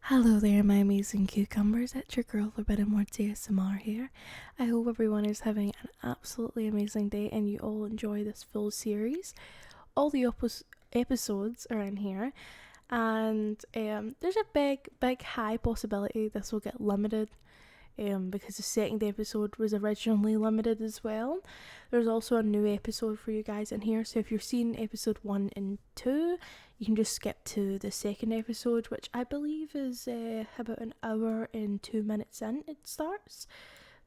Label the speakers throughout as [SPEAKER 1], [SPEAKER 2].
[SPEAKER 1] Hello there, my amazing cucumbers. It's your girl Forbidden Words ASMR here. I hope everyone is having an absolutely amazing day and you all enjoy this full series. All the episodes are in here, and there's a big high possibility this will get limited. Because the second episode was originally limited as well. There's also a new episode for you guys in here, so if you're seeing episode 1 and 2, you can just skip to the second episode, which I believe is about an hour and 2 minutes in it starts.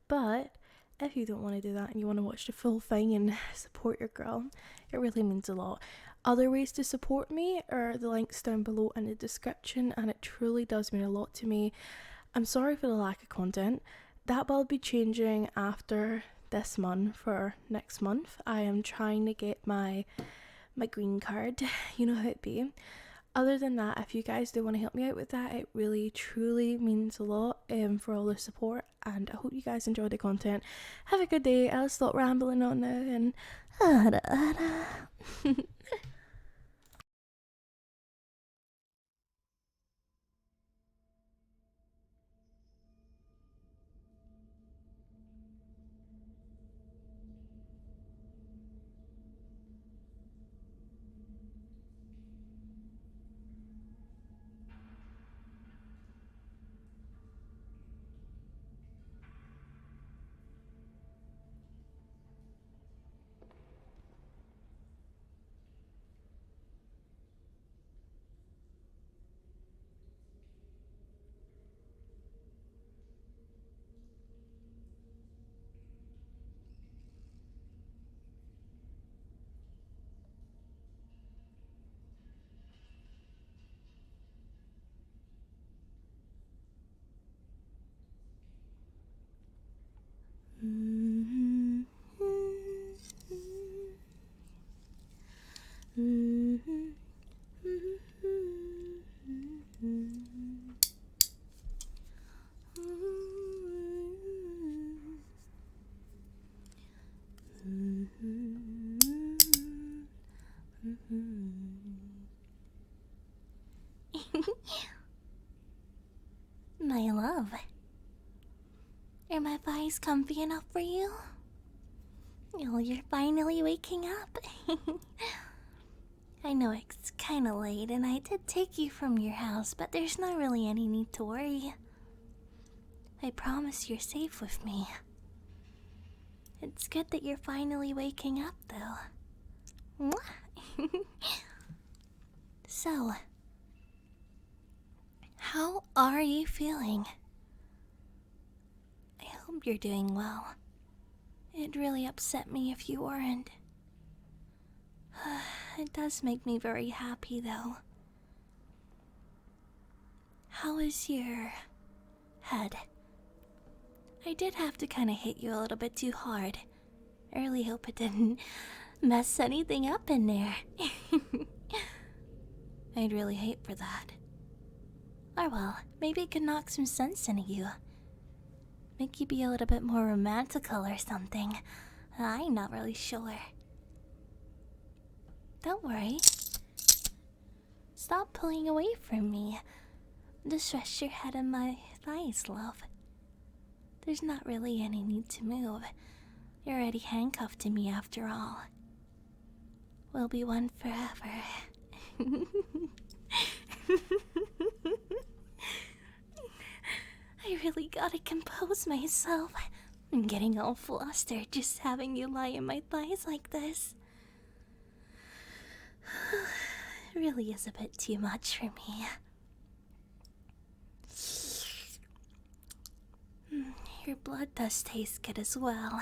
[SPEAKER 1] But if you don't want to do that and you want to watch the full thing and support your girl, it really means a lot. Other ways to support me are the links down below in the description, and it truly does mean a lot to me. I'm sorry for the lack of content. That will be changing after this month for next month. I am trying to get my green card. You know how it be. Other than that, if you guys do want to help me out with that, it really truly means a lot for all the support, and I hope you guys enjoy the content. Have a good day. I'll stop rambling on now and
[SPEAKER 2] My love, are my thighs comfy enough for you? Oh, you're finally waking up. I know it's kinda late and I did take you from your house, but there's not really any need to worry. I promise you're safe with me. It's good that you're finally waking up, though. Mwah. So, how are you feeling? I hope you're doing well. It'd really upset me if you weren't. It does make me very happy, though. How is your head? I did have to kind of hit you a little bit too hard. I really hope it didn't mess anything up in there. I'd really hate for that. Or well, maybe it could knock some sense into you. Make you be a little bit more romantical or something. I'm not really sure. Don't worry. Stop pulling away from me. Just rest your head on my thighs, love. There's not really any need to move. You're already handcuffed to me after all. We'll be one forever. I really gotta compose myself. I'm getting all flustered just having you lie in my thighs like this. It really is a bit too much for me. Your blood does taste good as well.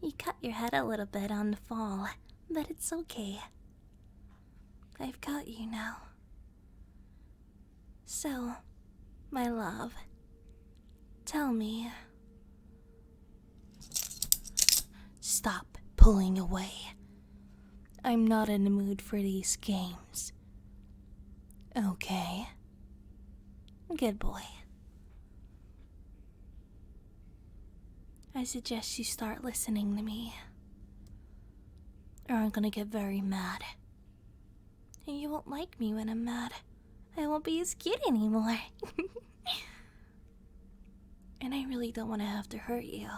[SPEAKER 2] You cut your head a little bit on the fall, but it's okay. I've got you now. So, my love, tell me. Stop pulling away. I'm not in the mood for these games. Okay. Good boy. I suggest you start listening to me, or I'm gonna get very mad. And you won't like me when I'm mad. I won't be as cute anymore. And I really don't want to have to hurt you.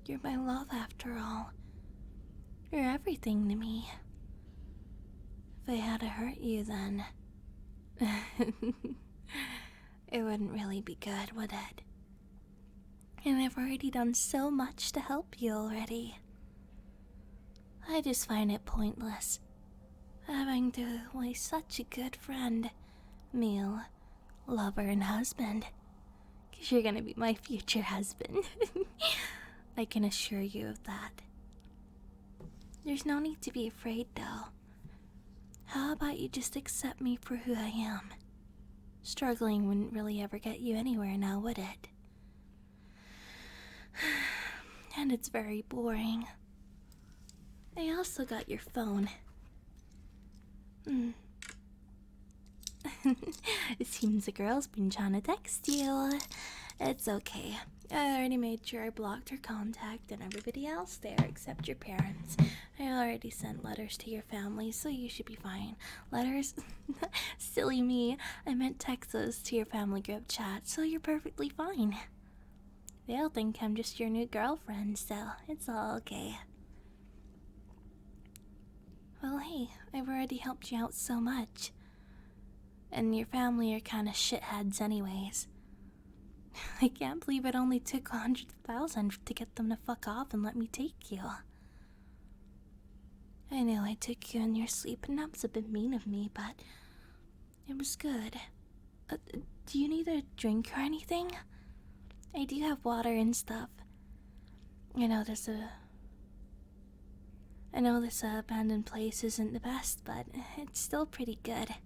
[SPEAKER 2] You're my love after all. You're everything to me. If I had to hurt you, then it wouldn't really be good, would it? And I've already done so much to help you already. I just find it pointless having to waste such a good friend, meal, lover, and husband. 'Cause you're gonna be my future husband. I can assure you of that. There's no need to be afraid, though. How about you just accept me for who I am? Struggling wouldn't really ever get you anywhere now, would it? And it's very boring. I also got your phone. It seems the girl's been trying to text you. It's okay. I already made sure I blocked her contact and everybody else there except your parents. I already sent letters to your family, so you should be fine. Letters? Silly me. I meant texts to your family group chat, so you're perfectly fine. They'll think I'm just your new girlfriend, so it's all okay. Well, hey, I've already helped you out so much. And your family are kinda shitheads anyways. I can't believe it only took 100,000 to get them to fuck off and let me take you. I know I took you in your sleep, and that was a bit mean of me, but it was good. Do you need a drink or anything? I do have water and stuff. I know this abandoned place isn't the best, but it's still pretty good.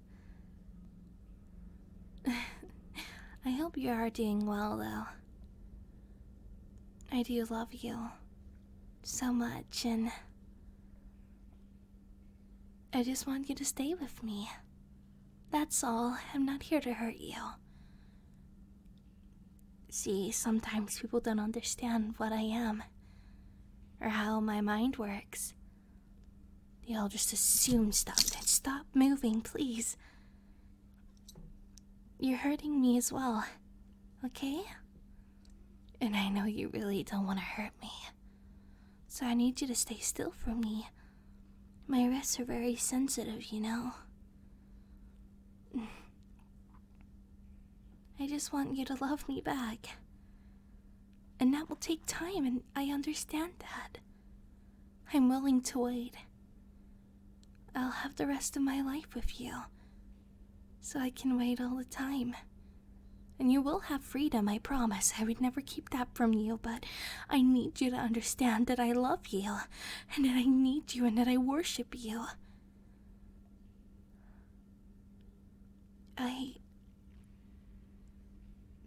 [SPEAKER 2] I hope you are doing well, though. I do love you so much, and I just want you to stay with me. That's all. I'm not here to hurt you. See, sometimes people don't understand what I am, or how my mind works. They all just assume stuff. Stop moving, please. You're hurting me as well, okay? And I know you really don't want to hurt me. So I need you to stay still for me. My wrists are very sensitive, you know? I just want you to love me back. And that will take time, and I understand that. I'm willing to wait. I'll have the rest of my life with you, so I can wait all the time. And you will have freedom, I promise. I would never keep that from you, but I need you to understand that I love you, and that I need you, and that I worship you. I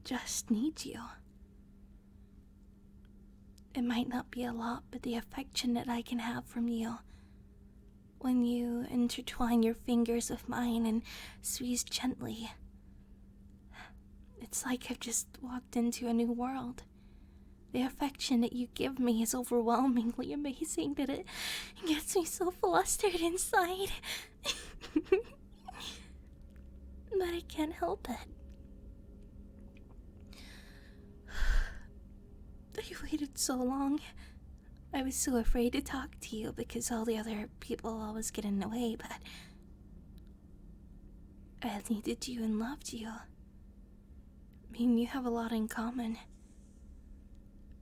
[SPEAKER 2] just need you. It might not be a lot, but the affection that I can have from you when you intertwine your fingers with mine and squeeze gently. It's like I've just walked into a new world. The affection that you give me is overwhelmingly amazing, but it gets me so flustered inside. But I can't help it. I waited so long. I was so afraid to talk to you because all the other people always get in the way, but I needed you and loved you. I mean, you have a lot in common.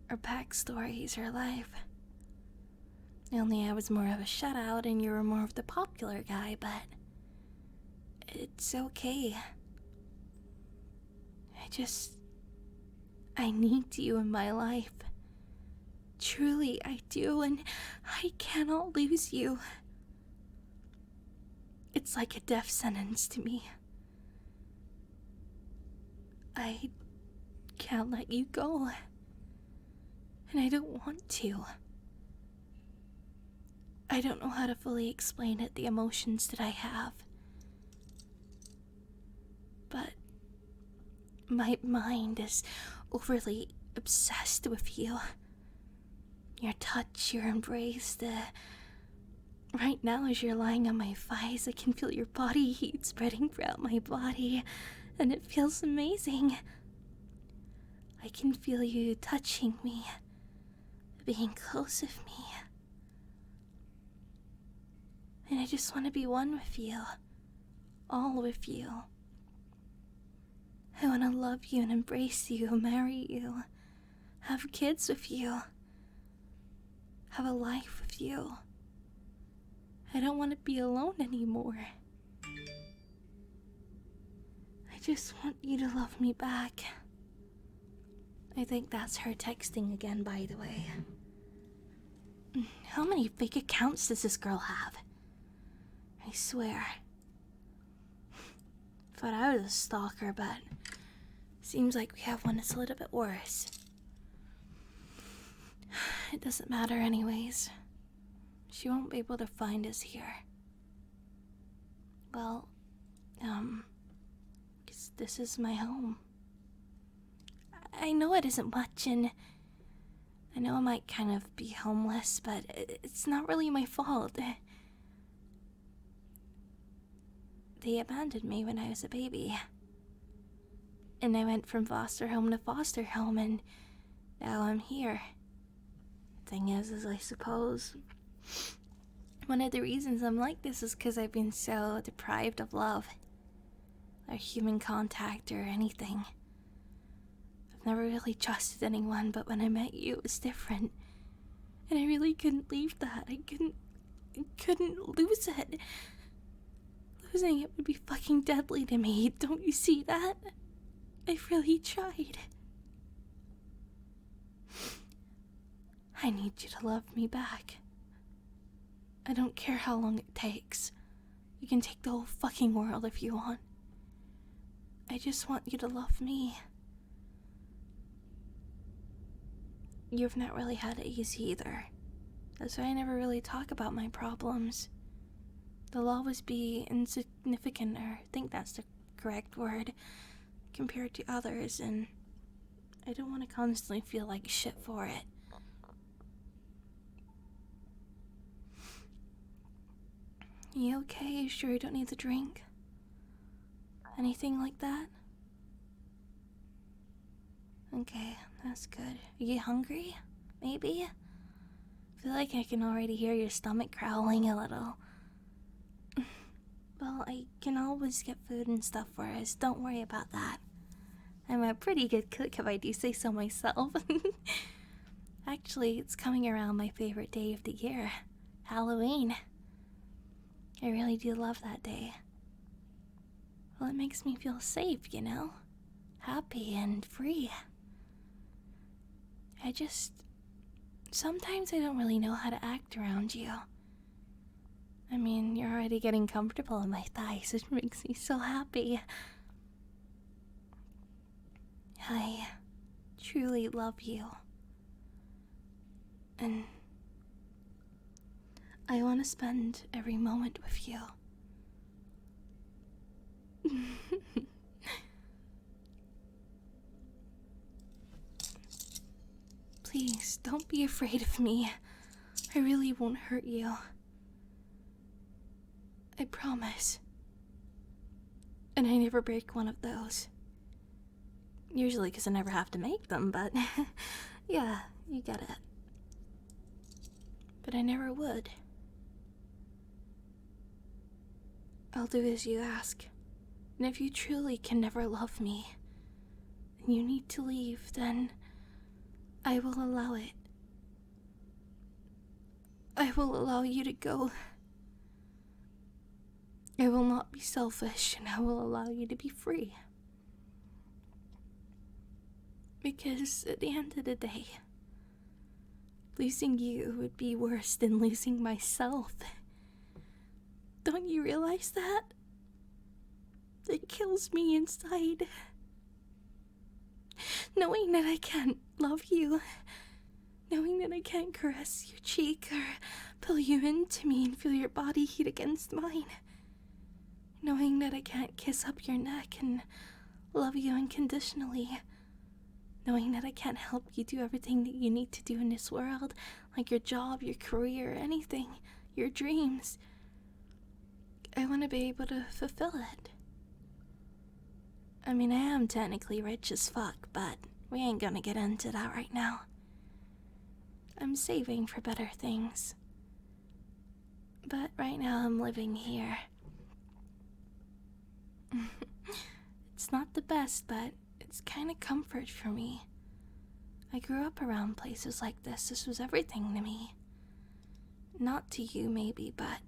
[SPEAKER 2] Our backstories, our life. Only I was more of a shutout and you were more of the popular guy, but it's okay. I need you in my life. Truly, I do, and I cannot lose you. It's like a death sentence to me. I can't let you go. And I don't want to. I don't know how to fully explain it, the emotions that I have. But my mind is overly obsessed with you. Your touch, your embrace, the
[SPEAKER 1] Right now, as you're lying on my thighs, I can feel your body heat spreading throughout my body, and it feels amazing. I can feel you touching me, being close with me. And I just want to be one with you. All with you. I want to love you and embrace you, marry you, have kids with you, have a life with you. I don't want to be alone anymore. I just want you to love me back. I think that's her texting again, by the way. How many fake accounts does this girl have? I swear. Thought I was a stalker, but seems like we have one that's a little bit worse. It doesn't matter anyways. She won't be able to find us here. Well, 'cause this is my home. I know it isn't much, and I know I might kind of be homeless, but it's not really my fault. They abandoned me when I was a baby. And I went from foster home to foster home, and now I'm here. Thing is I suppose one of the reasons I'm like this is because I've been so deprived of love, or human contact, or anything. I've never really trusted anyone, but when I met you, it was different. And I really couldn't leave that. I couldn't lose it. Losing it would be fucking deadly to me. Don't you see that? I've really tried. I need you to love me back. I don't care how long it takes. You can take the whole fucking world if you want. I just want you to love me. You've not really had it easy either. That's why I never really talk about my problems. They'll always be insignificant, or I think that's the correct word, compared to others, and I don't want to constantly feel like shit for it. You okay? You sure you don't need the drink? Anything like that? Okay, that's good. Are you hungry? Maybe? I feel like I can already hear your stomach growling a little. Well, I can always get food and stuff for us. Don't worry about that. I'm a pretty good cook if I do say so myself. Actually, it's coming around my favorite day of the year. Halloween. I really do love that day. Well, it makes me feel safe, you know? Happy and free. Sometimes I don't really know how to act around you. I mean, you're already getting comfortable in my thighs. It makes me so happy. I truly love you. And I want to spend every moment with you. Please, don't be afraid of me. I really won't hurt you. I promise. And I never break one of those. Usually because I never have to make them, but yeah, you get it. But I never would. I'll do as you ask. And if you truly can never love me, and you need to leave, then I will allow it. I will allow you to go. I will not be selfish, and I will allow you to be free. Because at the end of the day, losing you would be worse than losing myself. Don't you realize that? It kills me inside. Knowing that I can't love you. Knowing that I can't caress your cheek or pull you into me and feel your body heat against mine. Knowing that I can't kiss up your neck and love you unconditionally. Knowing that I can't help you do everything that you need to do in this world, like your job, your career, anything. your dreams. I want to be able to fulfill it. I mean, I am technically rich as fuck, but we ain't gonna get into that right now. I'm saving for better things. But right now I'm living here. It's not the best, but it's kind of comfort for me. I grew up around places like this. This was everything to me. Not to you, maybe, but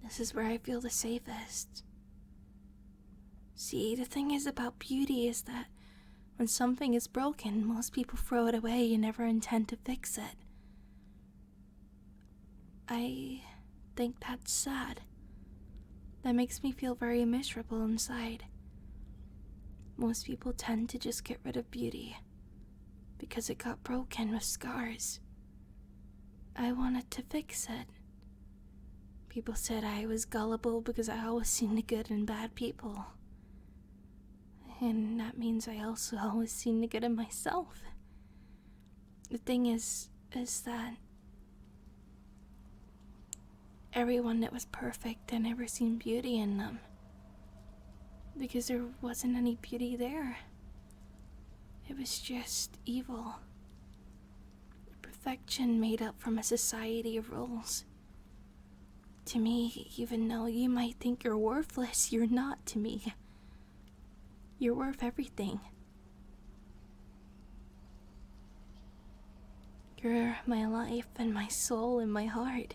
[SPEAKER 1] this is where I feel the safest. See, the thing is about beauty is that when something is broken, most people throw it away and never intend to fix it. I think that's sad. That makes me feel very miserable inside. Most people tend to just get rid of beauty because it got broken with scars. I wanted to fix it. People said I was gullible because I always seen the good in bad people. And that means I also always seen the good in myself. The thing is that everyone that was perfect, I never seen beauty in them. Because there wasn't any beauty there. It was just evil. Perfection made up from a society of rules. To me, even though you might think you're worthless, you're not to me. You're worth everything. You're my life and my soul and my heart.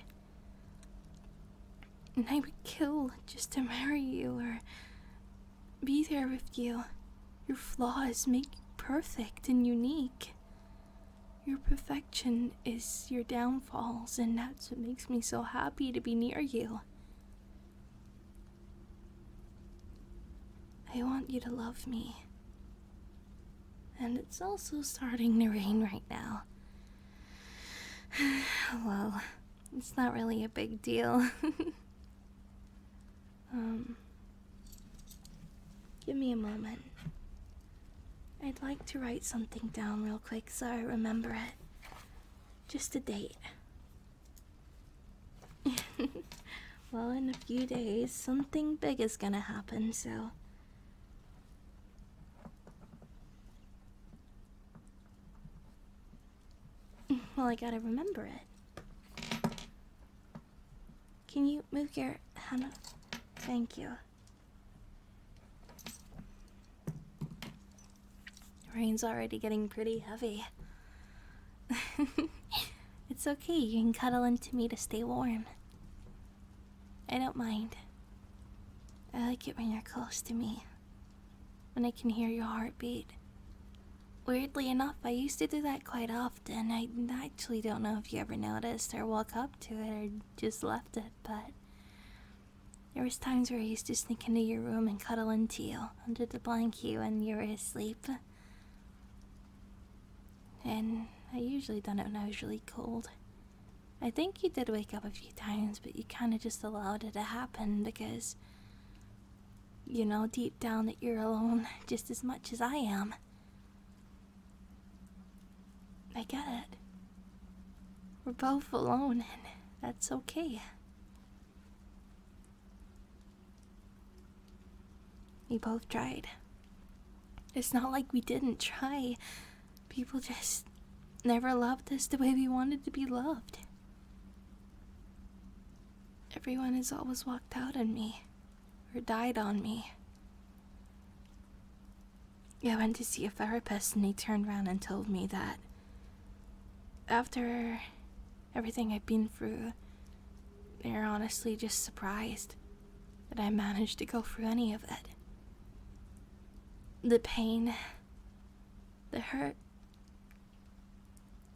[SPEAKER 1] And I would kill just to marry you or be there with you. Your flaws make you perfect and unique. Your perfection is your downfalls, and that's what makes me so happy to be near you. I want you to love me. And it's also starting to rain right now. Well, it's not really a big deal. Give me a moment. I'd like to write something down real quick so I remember it. Just a date. Well, in a few days, something big is gonna happen, so... Well, I gotta remember it. Can you move your hand up? Thank you. The rain's already getting pretty heavy. It's okay, you can cuddle into me to stay warm. I don't mind. I like it when you're close to me. When I can hear your heartbeat. Weirdly enough, I used to do that quite often. I actually don't know if you ever noticed or woke up to it or just left it, but there was times where I used to sneak into your room and cuddle into you under the blanket when you were asleep. And I usually done it when I was really cold. I think you did wake up a few times, but you kind of just allowed it to happen because you know deep down that you're alone just as much as I am. I get it. We're both alone, and that's okay. We both tried. It's not like we didn't try. People just never loved us the way we wanted to be loved. Everyone has always walked out on me, or died on me. I went to see a therapist, and he turned around and told me that after everything I've been through, they're honestly just surprised that I managed to go through any of it. The pain, the hurt,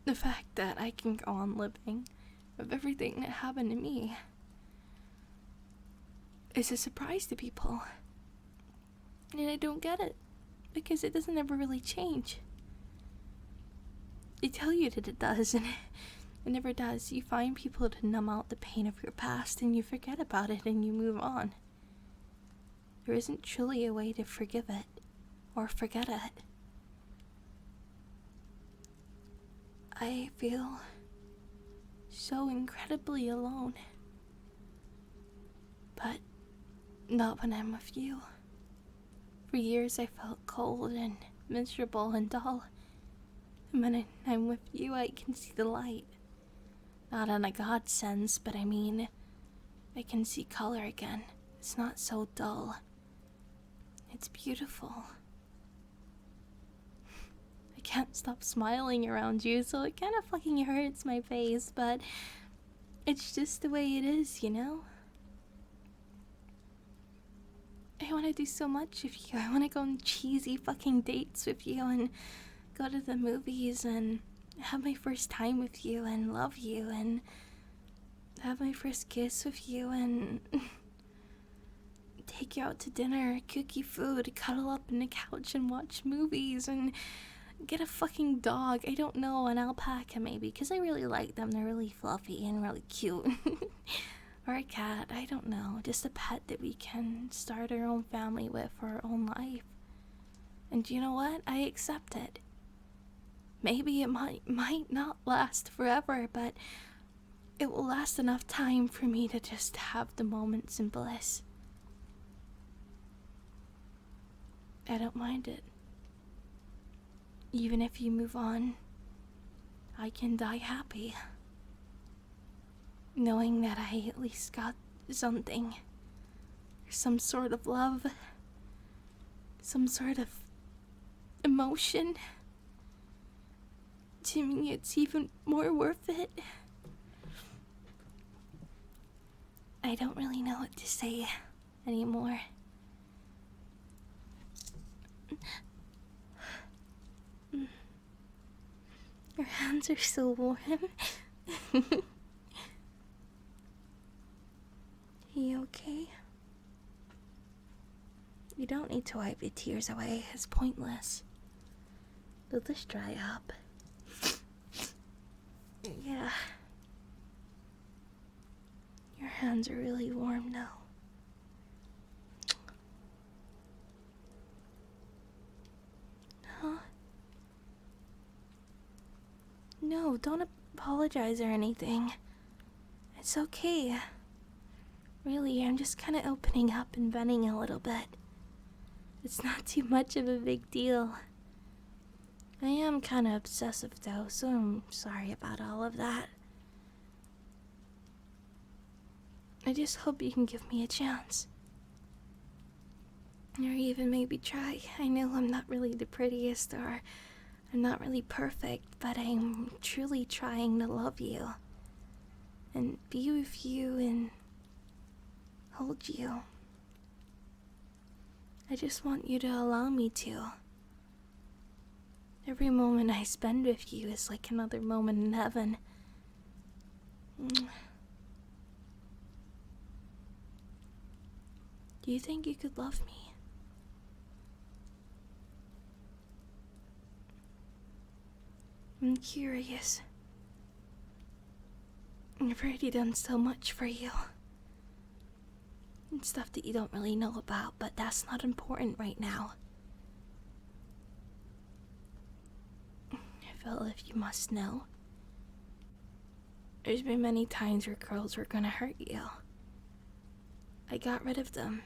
[SPEAKER 1] the fact that I can go on living with everything that happened to me is a surprise to people. And I don't get it, because it doesn't ever really change. They tell you that it does, and it never does. You find people to numb out the pain of your past, and you forget about it, and you move on. There isn't truly a way to forgive it, or forget it. I feel so incredibly alone. But not when I'm with you. For years I felt cold and miserable and dull. And when I'm with you, I can see the light. Not in a God sense, but I mean, I can see color again. It's not so dull. It's beautiful. I can't stop smiling around you, so it kind of fucking hurts my face, but it's just the way it is, you know? I want to do so much with you. I want to go on cheesy fucking dates with you and go to the movies and have my first time with you and love you and have my first kiss with you and take you out to dinner, cook you food, cuddle up on the couch and watch movies and get a fucking dog. I don't know, an alpaca maybe, because I really like them. They're really fluffy and really cute. Or a cat, I don't know. Just a pet that we can start our own family with for our own life. And you know what? I accept it. Maybe it might not last forever, but it will last enough time for me to just have the moments in bliss. I don't mind it. Even if you move on, I can die happy. Knowing that I at least got something. Some sort of love. Some sort of emotion. To me, it's even more worth it. I don't really know what to say anymore. Your hands are so warm. You okay? You don't need to wipe your tears away. It's pointless. They'll just dry up. Yeah. Your hands are really warm now. Huh? No, don't apologize or anything. It's okay. Really, I'm just kind of opening up and venting a little bit. It's not too much of a big deal. I am kind of obsessive though, so I'm sorry about all of that. I just hope you can give me a chance. Or even maybe try. I know I'm not really the prettiest or I'm not really perfect, but I'm truly trying to love you. And be with you and hold you. I just want you to allow me to. Every moment I spend with you is like another moment in heaven. Do you think you could love me? I'm curious. I've already done so much for you. And stuff that you don't really know about, but that's not important right now. I feel if you must know. There's been many times where girls were gonna hurt you. I got rid of them.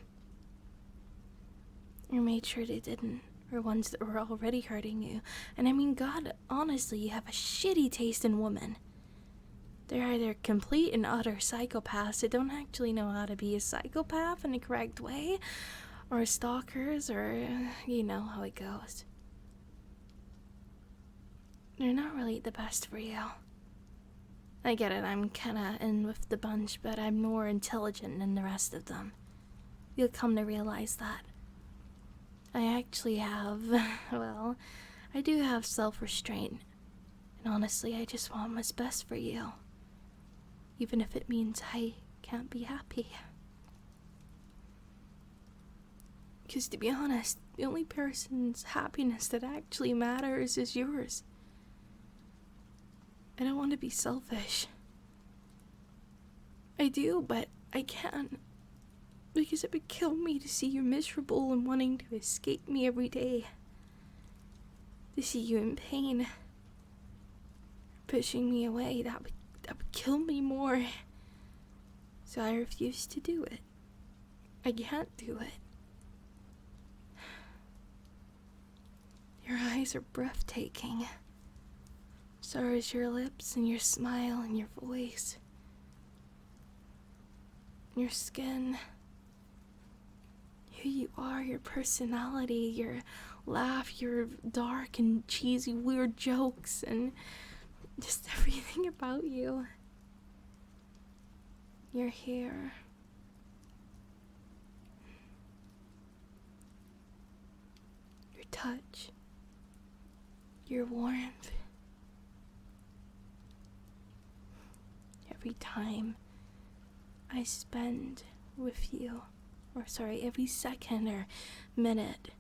[SPEAKER 1] Or made sure they didn't. Or ones that were already hurting you. And I mean, God, honestly, you have a shitty taste in women. They're either complete and utter psychopaths that don't actually know how to be a psychopath in the correct way, or stalkers, or you know how it goes. They're not really the best for you. I get it, I'm kinda in with the bunch, but I'm more intelligent than the rest of them. You'll come to realize that. I actually have, well, I do have self-restraint. And honestly, I just want what's best for you. Even if it means I can't be happy. Because to be honest, the only person's happiness that actually matters is yours. I don't want to be selfish. I do, but I can't. Because it would kill me to see you miserable and wanting to escape me every day. To see you in pain. Pushing me away, that would kill me more. So I refuse to do it. I can't do it. Your eyes are breathtaking. So is your lips and your smile and your voice. Your skin. Who you are, your personality, your laugh, your dark and cheesy weird jokes, and just everything about you. Your hair. Your touch. Your warmth. Every time I spend with you, every second or minute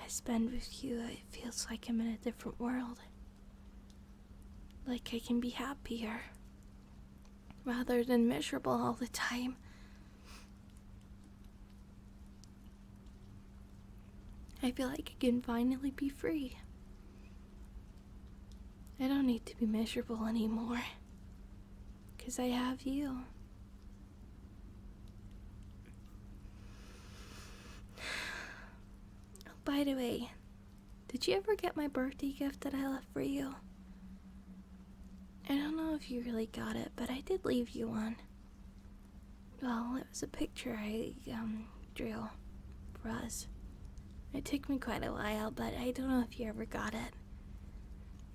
[SPEAKER 1] I spend with you, it feels like I'm in a different world. Like I can be happier rather than miserable all the time. I feel like I can finally be free. I don't need to be miserable anymore, 'cause I have you. Oh, by the way, did you ever get my birthday gift that I left for you? I don't know if you really got it, but I did leave you one. Well, it was a picture I drew for us. It took me quite a while, but I don't know if you ever got it.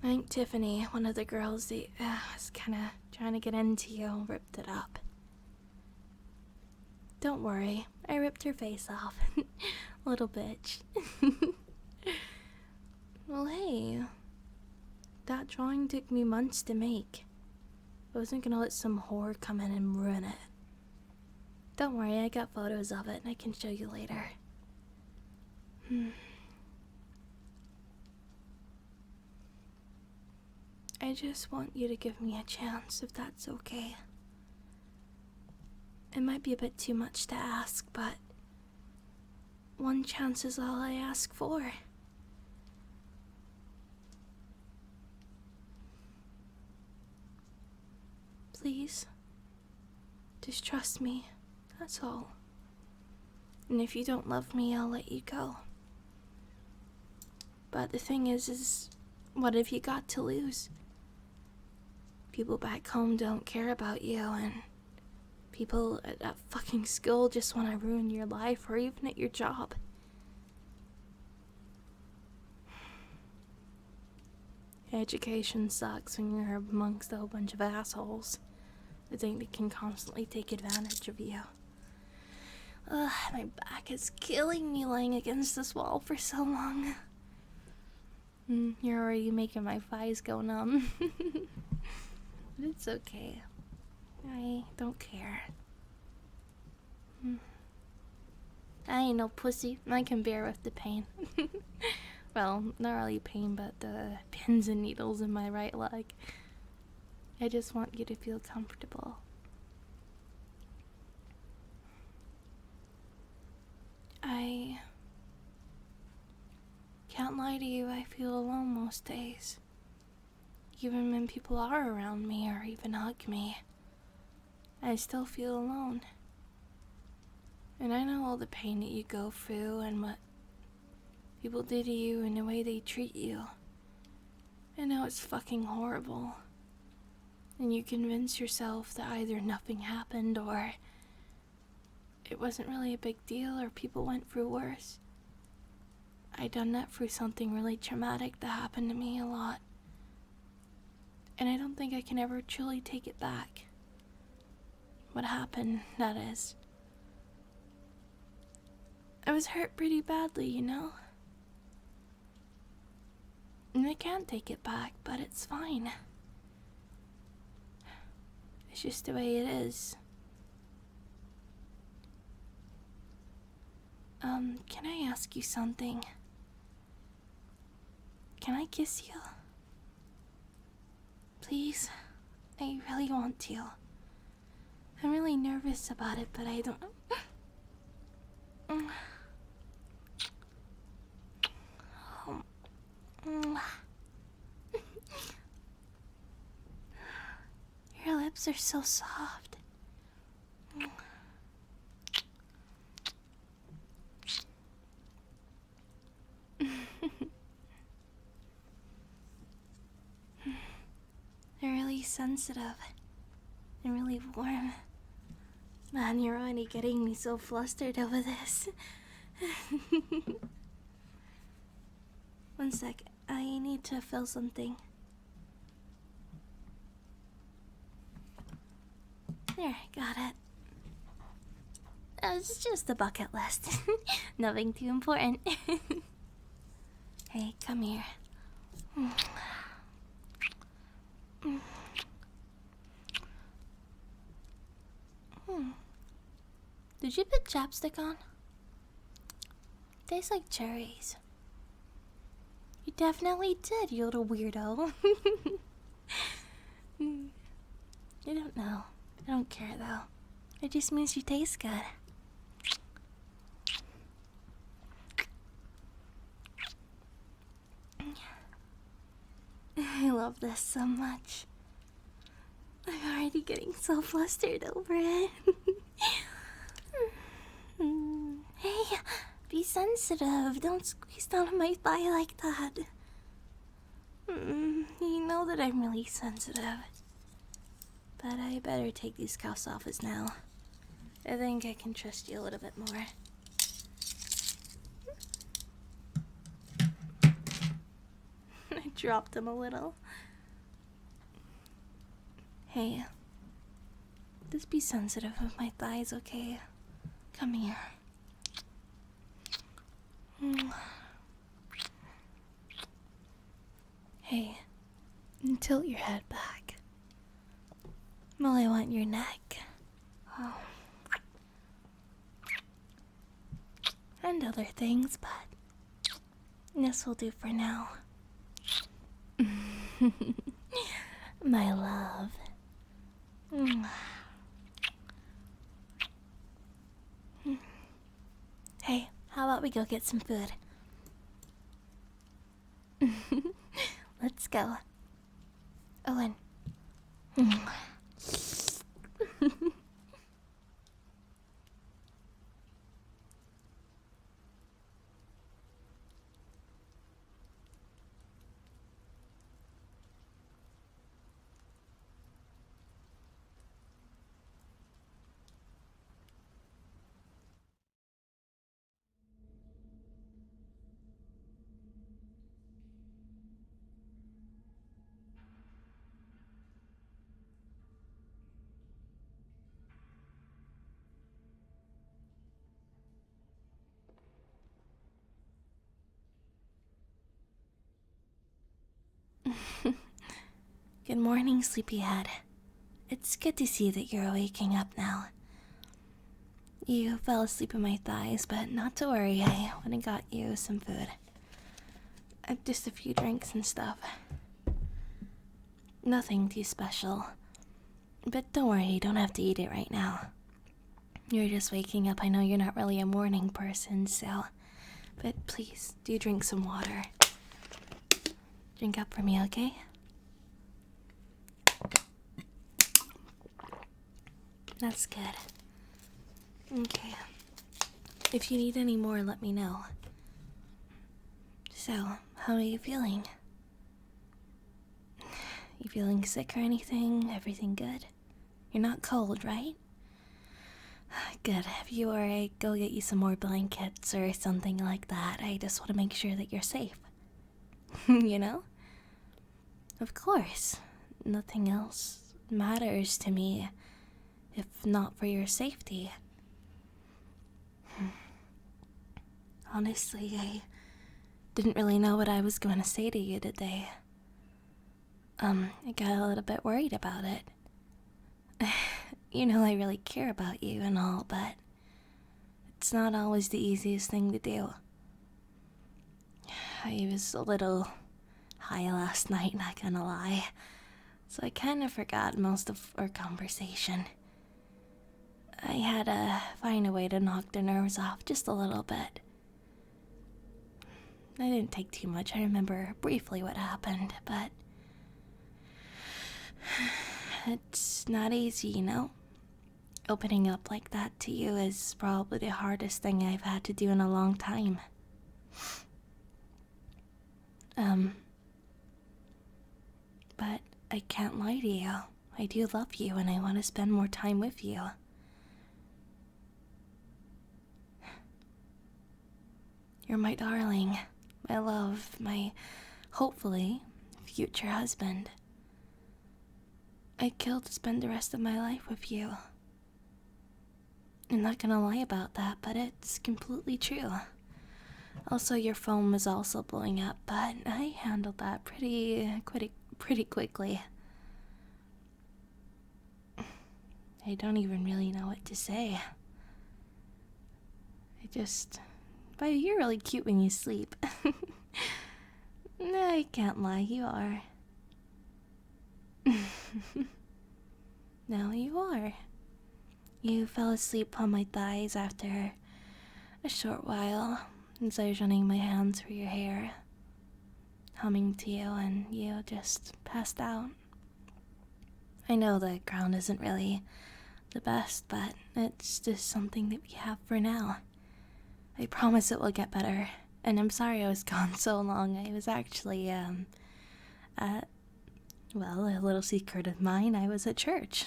[SPEAKER 1] I think Tiffany, one of the girls that was kind of trying to get into you, ripped it up. Don't worry, I ripped her face off. Little bitch. Well, hey, that drawing took me months to make. I wasn't gonna let some whore come in and ruin it. Don't worry, I got photos of it and I can show you later. I just want you to give me a chance, if that's okay. It might be a bit too much to ask, but one chance is all I ask for. Please, just trust me, that's all. And if you don't love me, I'll let you go. But the thing is what have you got to lose? People back home don't care about you, and people at fucking school just want to ruin your life, or even at your job. Education sucks when you're amongst a whole bunch of assholes. I think they can constantly take advantage of you. Ugh, my back is killing me laying against this wall for so long. You're already making my thighs go numb. But it's okay. I don't care. I ain't no pussy. I can bear with the pain. Well, not really pain, but the pins and needles in my right leg. I just want you to feel comfortable. I can't lie to you, I feel alone most days. Even when people are around me or even hug me, I still feel alone. And I know all the pain that you go through and what people do to you and the way they treat you. I know it's fucking horrible. And you convince yourself that either nothing happened or it wasn't really a big deal or people went through worse. I done that through something really traumatic that happened to me a lot. And I don't think I can ever truly take it back. What happened, that is. I was hurt pretty badly, you know? And I can't take it back, but it's fine. It's just the way it is. Can I ask you something? Can I kiss you? Please? I really want to. I'm really nervous about it, but I don't... Your
[SPEAKER 2] lips are so soft. They're really sensitive and really warm. Man, you're already getting me so flustered over this. One sec, I need to fill something. There, got it. It's just a bucket list. Nothing too important. Hey, come here. Did you put chapstick on? Tastes like cherries. You definitely did, you little weirdo. I don't know. I don't care though. It just means you taste good. I love this so much. I'm already getting so flustered over it. Hey, be sensitive. Don't squeeze down on my thigh like that. You know that I'm really sensitive. But I better take these cuffs off as now. I think I can trust you a little bit more. I dropped them a little. Hey, just be sensitive of my thighs, okay? Come here. Hey, tilt your head back. Well, I want your neck. Oh. And other things, but this will do for now. My love. Hey, how about we go get some food? Let's go. Owen. Good morning, sleepyhead. It's good to see that you're waking up now. You fell asleep in my thighs, but not to worry, I went and got you some food. Just a few drinks and stuff. Nothing too special. But don't worry, you don't have to eat it right now. You're just waking up. I know you're not really a morning person, so... But please, do drink some water. Drink up for me, okay? That's good. Okay. If you need any more, let me know. So, how are you feeling? You feeling sick or anything? Everything good? You're not cold, right? Good. If you were, I'd go get you some more blankets or something like that. I just want to make sure that you're safe. You know? Of course. Nothing else matters to me if not for your safety. Honestly, I didn't really know what I was going to say to you today. I got a little bit worried about it. You know, I really care about you and all, but it's not always the easiest thing to do. I was a little high last night, not gonna lie, so I kind of forgot most of our conversation. I had to find a way to knock the nerves off just a little bit. I didn't take too much. I remember briefly what happened, but it's not easy, you know? Opening up like that to you is probably the hardest thing I've had to do in a long time. But I can't lie to you. I do love you and I want to spend more time with you. You're my darling, my love, my, hopefully, future husband. I'd kill to spend the rest of my life with you. I'm not gonna lie about that, but it's completely true. Also, your phone was also blowing up, but I handled that pretty quickly. I don't even really know what to say. But you're really cute when you sleep. No, I can't lie, you are. No, you are. You fell asleep on my thighs after a short while, as I was running my hands through your hair, humming to you, and you just passed out. I know the ground isn't really the best, but it's just something that we have for now. I promise it will get better, and I'm sorry I was gone so long. I was actually, well, a little secret of mine, I was at church.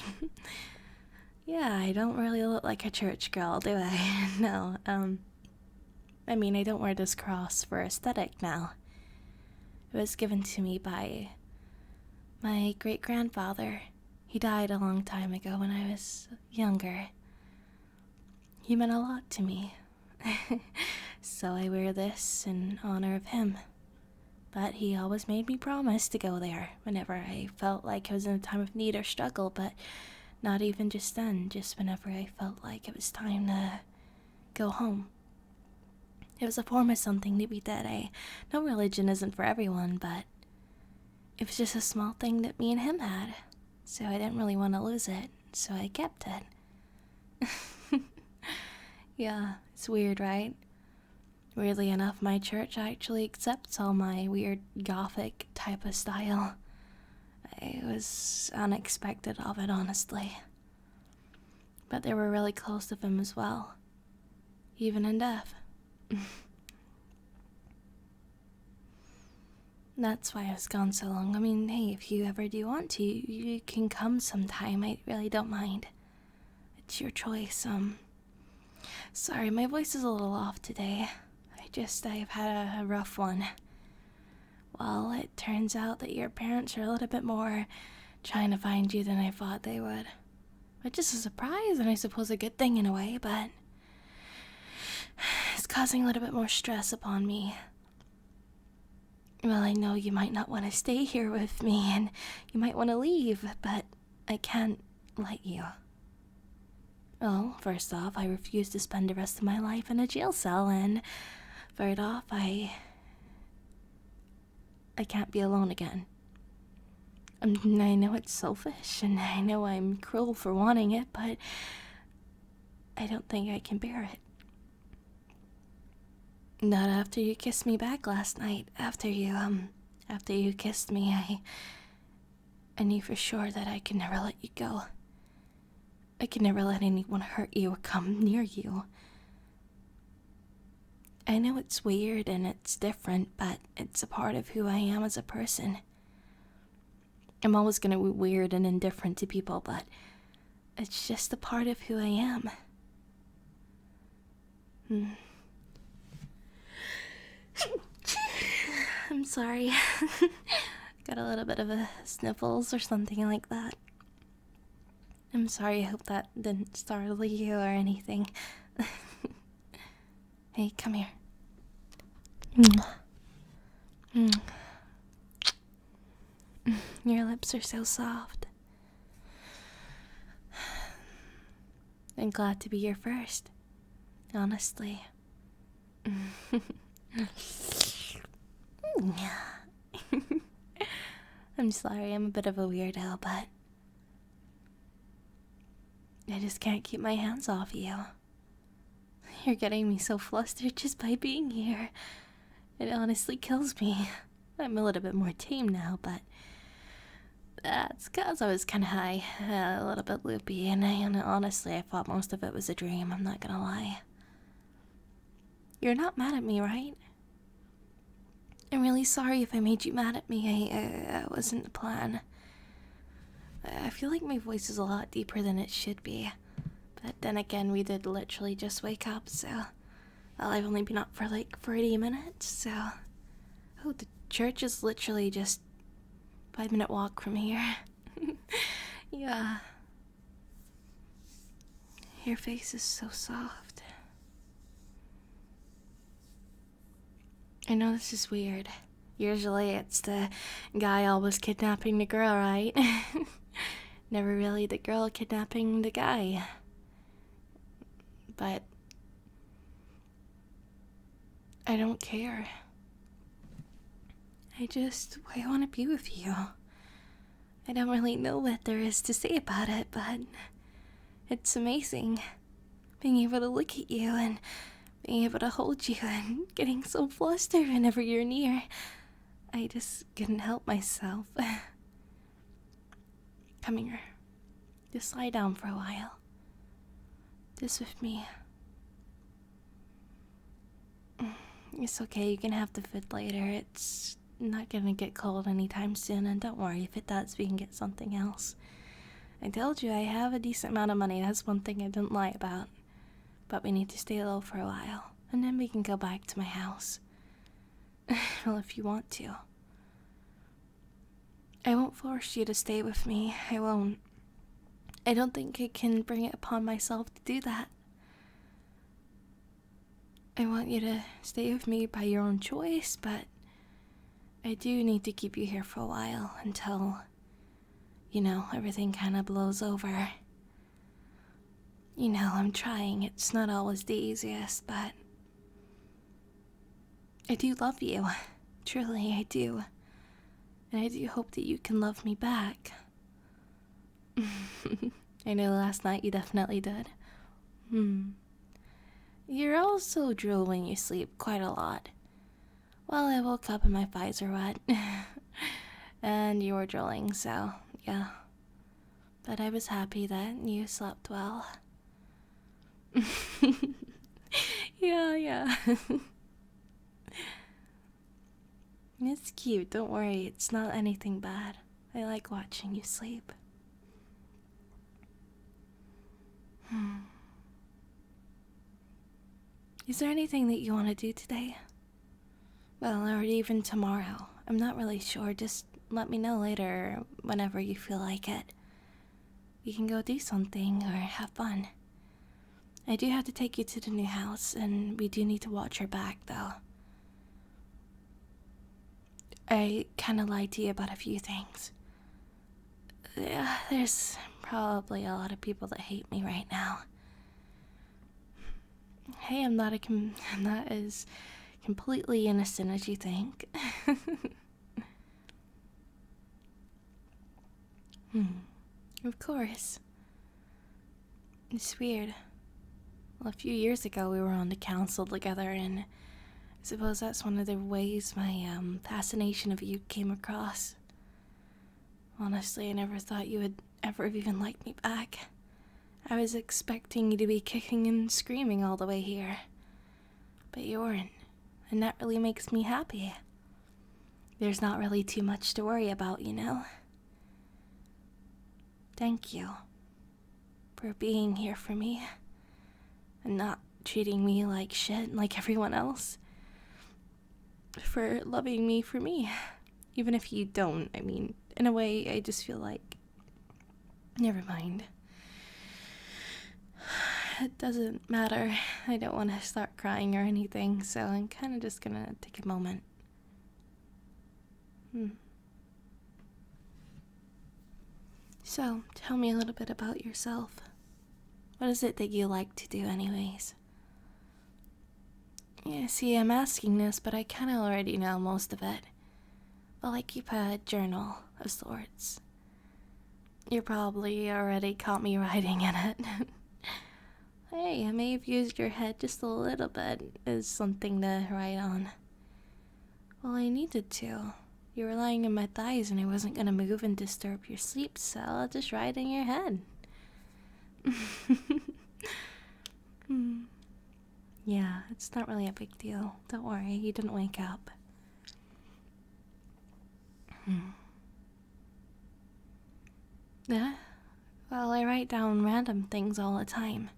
[SPEAKER 2] Yeah, I don't really look like a church girl, do I? No, I mean, I don't wear this cross for aesthetic now. It was given to me by my great-grandfather. He died a long time ago when I was younger. He meant a lot to me. So I wear this in honor of him. But he always made me promise to go there whenever I felt like I was in a time of need or struggle, but not even just then, just whenever I felt like it was time to go home. It was a form of something that we did. I know religion isn't for everyone, but it was just a small thing that me and him had. So I didn't really want to lose it, so I kept it. Yeah, it's weird, right? Weirdly enough, my church actually accepts all my weird gothic type of style. It was unexpected of it, honestly. But they were really close to him as well, even in death. That's why I was gone so long. I mean, hey, if you ever do want to, you can come sometime. I really don't mind. It's your choice. Sorry, my voice is a little off today. I've had a rough one. Well, it turns out that your parents are a little bit more trying to find you than I thought they would. Which is a surprise, and I suppose a good thing in a way, but it's causing a little bit more stress upon me. Well, I know you might not want to stay here with me, and you might want to leave, but I can't let you. Well, first off, I refuse to spend the rest of my life in a jail cell, and third off, I can't be alone again. I know it's selfish, and I know I'm cruel for wanting it, but I don't think I can bear it. Not after you kissed me back last night. After you kissed me, I knew for sure that I could never let you go. I could never let anyone hurt you or come near you. I know it's weird and it's different, but it's a part of who I am as a person. I'm always gonna be weird and indifferent to people, but it's just a part of who I am. I'm sorry. Got a little bit of a sniffles or something like that. I'm sorry, I hope that didn't startle you or anything. Hey, come here. Your lips are so soft. I'm glad to be your first, honestly. I'm sorry, I'm a bit of a weirdo, but I just can't keep my hands off you. You're getting me so flustered just by being here. It honestly kills me. I'm a little bit more tame now, but That's because I was kind of high, a little bit loopy, and honestly, I thought most of it was a dream, I'm not gonna lie. You're not mad at me, right? I'm really sorry if I made you mad at me. It wasn't the plan. I feel like my voice is a lot deeper than it should be. But then again, we did literally just wake up, so... Well, I've only been up for like 40 minutes, so... Oh, the church is literally just 5-minute walk from here. Yeah. Your face is so soft. I know this is weird. Usually it's the guy always kidnapping the girl, right? Never really the girl kidnapping the guy. But I don't care. I want to be with you. I don't really know what there is to say about it, but it's amazing. Being able to look at you and being able to hold you and getting so flustered whenever you're near. I just couldn't help myself. Come here. Just lie down for a while. Just with me. It's okay, you can have the food later. It's not gonna get cold anytime soon, and don't worry, if it does, we can get something else. I told you I have a decent amount of money, that's one thing I didn't lie about. But we need to stay low for a while, and then we can go back to my house. Well, if you want to. I won't force you to stay with me, I won't. I don't think I can bring it upon myself to do that. I want you to stay with me by your own choice, but I do need to keep you here for a while until, everything kind of blows over. I'm trying. It's not always the easiest, but I do love you. Truly, I do. And I do hope that you can love me back. I know last night you definitely did. You're also drool when you sleep quite a lot. Well, I woke up and my thighs are wet. And you were drilling, so yeah. But I was happy that you slept well. Yeah. It's cute, don't worry, it's not anything bad. I like watching you sleep. Is there anything that you want to do today? Well, or even tomorrow. I'm not really sure, just let me know later, whenever you feel like it. We can go do something or have fun. I do have to take you to the new house, and we do need to watch our back, though. I kinda lied to you about a few things. Yeah, there's probably a lot of people that hate me right now. Hey, I'm not as completely innocent as you think. Of course. It's weird. Well, a few years ago we were on the council together, and I suppose that's one of the ways my fascination of you came across. Honestly, I never thought you would ever even like me back. I was expecting you to be kicking and screaming all the way here. But you weren't, and that really makes me happy. There's not really too much to worry about, Thank you for being here for me and not treating me like shit like everyone else. For loving me for me. Even if you don't, in a way, I just feel like... Never mind. It doesn't matter. I don't want to start crying or anything, so I'm kind of just gonna take a moment. So, tell me a little bit about yourself. What is it that you like to do anyways? Yeah, see, I'm asking this, but I kind of already know most of it. Well, I keep a journal of sorts. You probably already caught me writing in it. Hey, I may have used your head just a little bit as something to write on. Well, I needed to.
[SPEAKER 1] You were lying in my thighs and I wasn't gonna move and disturb your sleep, so I'll just ride in your head. Yeah, it's not really a big deal. Don't worry, you didn't wake up. Yeah? Well, I write down random things all the time.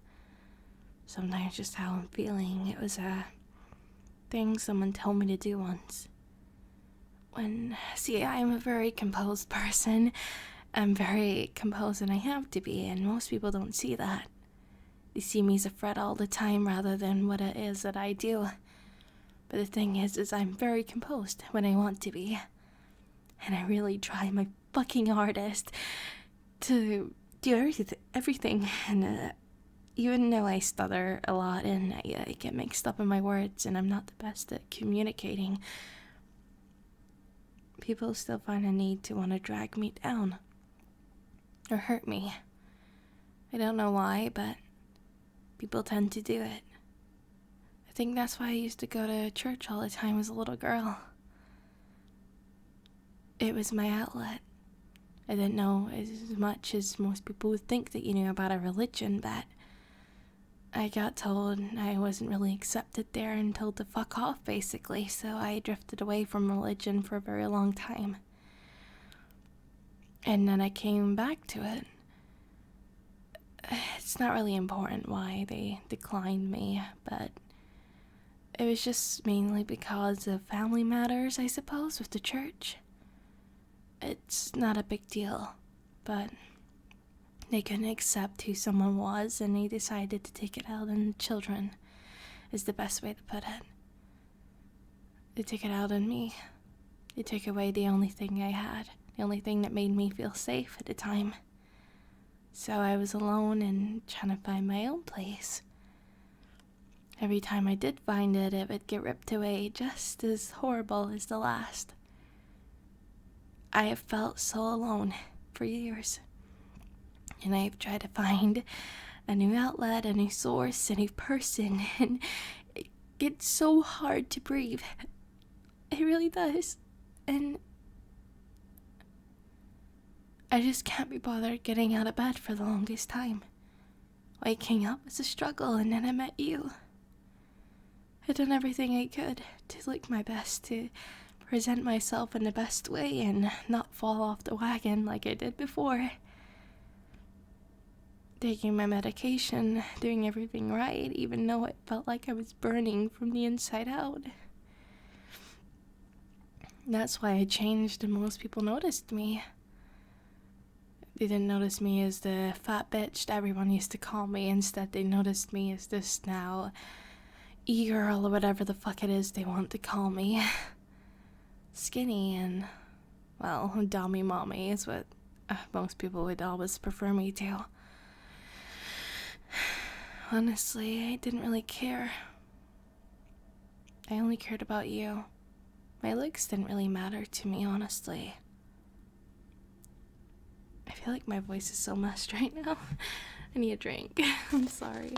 [SPEAKER 1] Sometimes just how I'm feeling. It was a thing someone told me to do once. See, I'm a very composed person. I'm very composed and I have to be, and most people don't see that. They see me as a threat all the time rather than what it is that I do. But the thing is I'm very composed when I want to be. And I really try my fucking hardest to do everything. And even though I stutter a lot and I get mixed up in my words and I'm not the best at communicating, people still find a need to want to drag me down or hurt me. I don't know why, but people tend to do it. I think that's why I used to go to church all the time as a little girl. It was my outlet. I didn't know as much as most people would think that you knew about a religion, but I got told I wasn't really accepted there and told to fuck off, basically, so I drifted away from religion for a very long time. And then I came back to it. It's not really important why they declined me, but it was just mainly because of family matters, I suppose, with the church. It's not a big deal, but they couldn't accept who someone was, and they decided to take it out on children, is the best way to put it. They took it out on me. They took away the only thing I had, the only thing that made me feel safe at the time. So I was alone and trying to find my own place. Every time I did find it, it would get ripped away just as horrible as the last. I have felt so alone for years. And I've tried to find a new outlet, a new source, a new person, and it gets so hard to breathe. It really does. And I just can't be bothered getting out of bed for the longest time. Waking up was a struggle, and then I met you. I'd done everything I could to look my best, to present myself in the best way and not fall off the wagon like I did before. Taking my medication, doing everything right, even though it felt like I was burning from the inside out. That's why I changed and most people noticed me. They didn't notice me as the fat bitch that everyone used to call me. Instead, they noticed me as this now e-girl or whatever the fuck it is they want to call me. Skinny and, well, Dommy mommy is what most people would always prefer me to. Honestly, I didn't really care. I only cared about you. My looks didn't really matter to me, honestly. I feel like my voice is so messed right now. I need a drink. I'm sorry.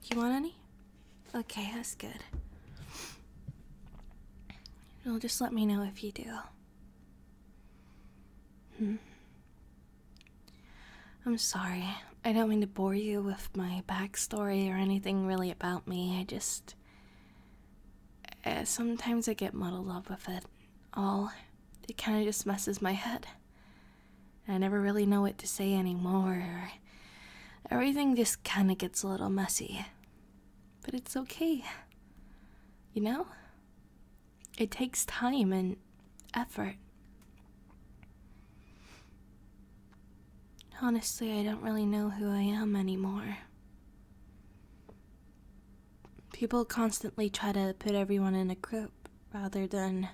[SPEAKER 1] You want any? Okay, that's good. Well, just let me know if you do. I'm sorry. I don't mean to bore you with my backstory or anything really about me. I just... sometimes I get muddled up with it all. It kind of just messes my head. I never really know what to say anymore. Everything just kind of gets a little messy. But it's okay. You know? It takes time and effort. Honestly, I don't really know who I am anymore. People constantly try to put everyone in a group rather than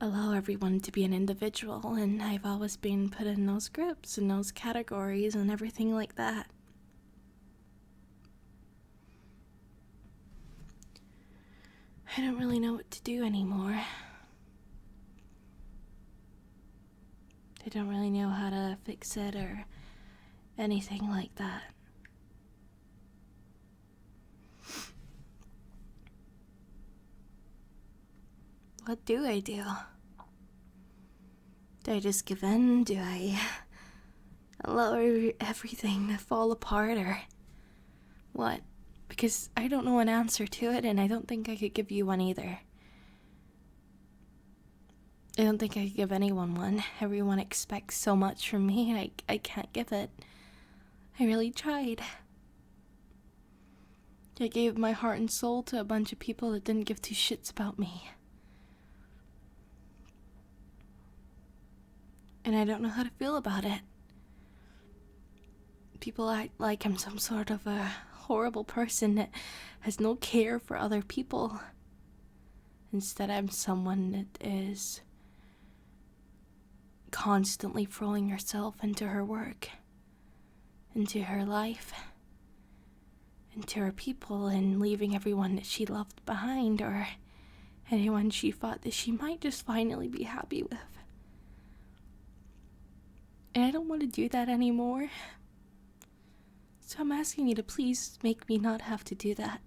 [SPEAKER 1] allow everyone to be an individual, and I've always been put in those groups and those categories and everything like that. I don't really know what to do anymore. I don't really know how to fix it or anything like that. What do I do? Do I just give in? Do I allow everything to fall apart, or what? Because I don't know an answer to it, and I don't think I could give you one either. I don't think I could give anyone one. Everyone expects so much from me, and I can't give it. I really tried. I gave my heart and soul to a bunch of people that didn't give two shits about me. And I don't know how to feel about it. People act like I'm some sort of a horrible person that has no care for other people. Instead, I'm someone that is constantly throwing herself into her work, into her life, into her people, and leaving everyone that she loved behind, or anyone she thought that she might just finally be happy with. And I don't want to do that anymore. So I'm asking you to please make me not have to do that.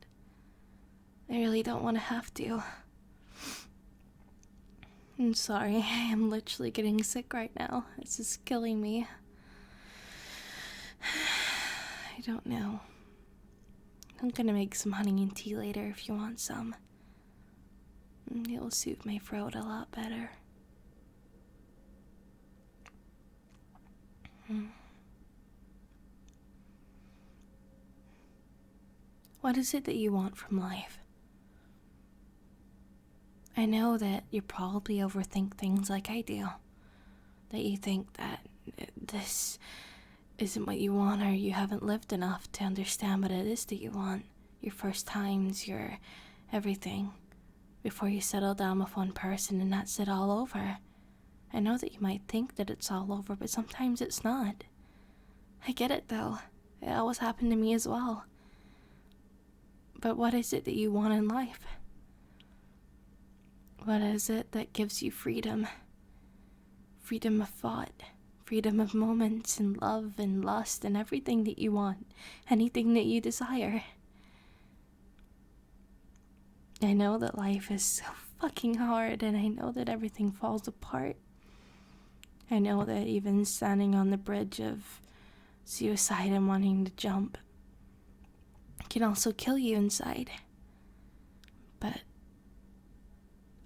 [SPEAKER 1] I really don't want to have to. I'm sorry, I am literally getting sick right now. It's just killing me. I don't know. I'm gonna make some honey and tea later if you want some. It'll soothe my throat a lot better. What is it that you want from life? I know that you probably overthink things like I do. That you think that this isn't what you want, or you haven't lived enough to understand what it is that you want. Your first times, your everything. Before you settle down with one person and that's it all over. I know that you might think that it's all over, but sometimes it's not. I get it though. It always happened to me as well. But what is it that you want in life? What is it that gives you freedom? Freedom of thought, freedom of moments and love and lust and everything that you want, anything that you desire. I know that life is so fucking hard, and I know that everything falls apart. I know that even standing on the bridge of suicide and wanting to jump can also kill you inside. But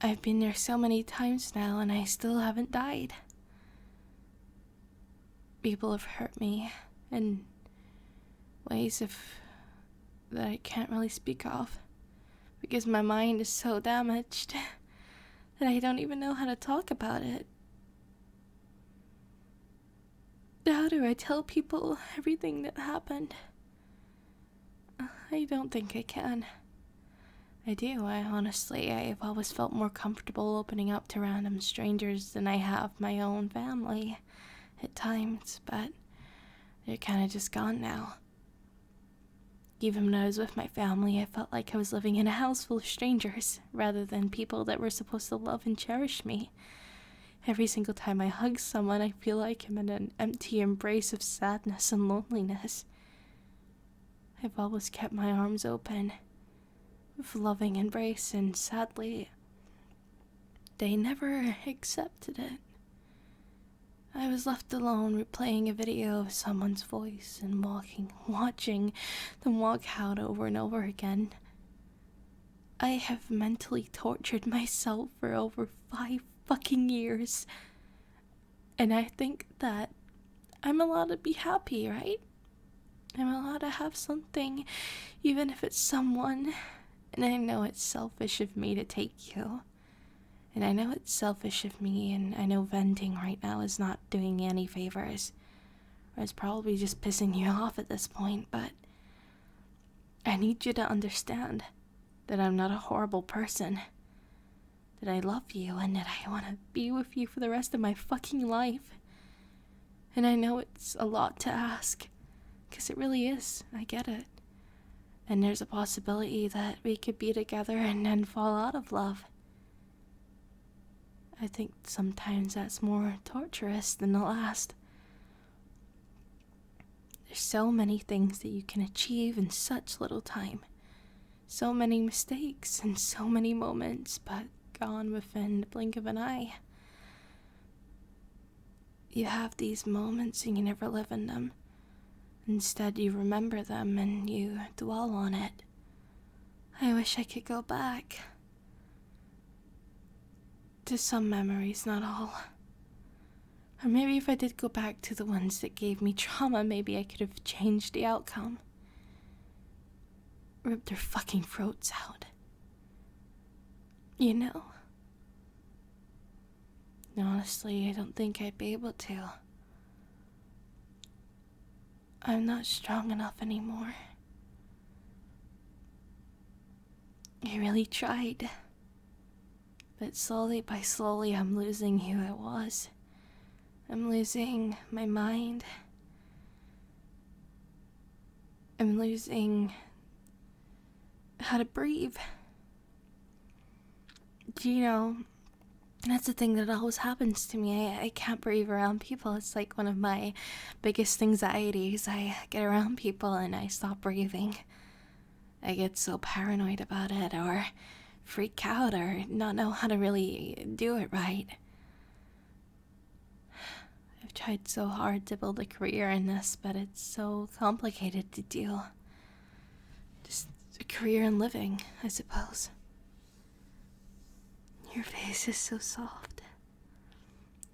[SPEAKER 1] I've been there so many times now, and I still haven't died. People have hurt me in ways that I can't really speak of, because my mind is so damaged that I don't even know how to talk about it. How do I tell people everything that happened? I don't think I can. I do. I've always felt more comfortable opening up to random strangers than I have my own family at times, but they're kind of just gone now. Even when I was with my family, I felt like I was living in a house full of strangers rather than people that were supposed to love and cherish me. Every single time I hug someone, I feel like I'm in an empty embrace of sadness and loneliness. I've always kept my arms open with loving embrace, and sadly, they never accepted it. I was left alone replaying a video of someone's voice and watching them walk out over and over again. I have mentally tortured myself for over 5 fucking years. And I think that I'm allowed to be happy, right? I'm allowed to have something, even if it's someone. And I know it's selfish of me to take you. And I know it's selfish of me, and I know venting right now is not doing you any favors. Or it's probably just pissing you off at this point, but I need you to understand that I'm not a horrible person. That I love you, and that I want to be with you for the rest of my fucking life. And I know it's a lot to ask, because it really is. I get it. And there's a possibility that we could be together and then fall out of love. I think sometimes that's more torturous than the last. There's so many things that you can achieve in such little time. So many mistakes and so many moments, but gone within the blink of an eye. You have these moments and you never live in them. Instead, you remember them and you dwell on it. I wish I could go back to some memories, not all. Or maybe if I did go back to the ones that gave me trauma, maybe I could have changed the outcome. Ripped their fucking throats out. You know? Honestly, I don't think I'd be able to. I'm not strong enough anymore. I really tried. But slowly by slowly, I'm losing who I was. I'm losing my mind. I'm losing how to breathe. You know, that's the thing that always happens to me. I can't breathe around people. It's like one of my biggest anxieties. I get around people and I stop breathing. I get so paranoid about it, or freak out, or not know how to really do it right. I've tried so hard to build a career in this, but it's so complicated to do. Just a career in living, I suppose. Your face is so soft.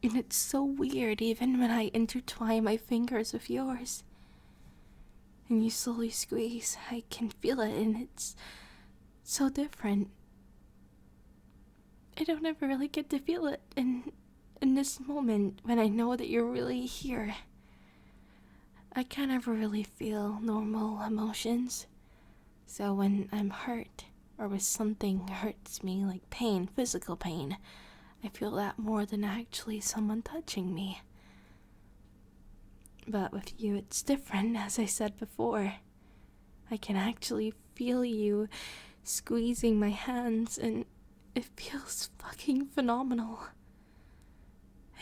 [SPEAKER 1] And it's so weird even when I intertwine my fingers with yours. And you slowly squeeze, I can feel it, and it's so different. I don't ever really get to feel it in this moment when I know that you're really here. I can't ever really feel normal emotions. So when I'm hurt, or when something hurts me, like pain, physical pain, I feel that more than actually someone touching me. But with you, it's different, as I said before. I can actually feel you squeezing my hands, and it feels fucking phenomenal.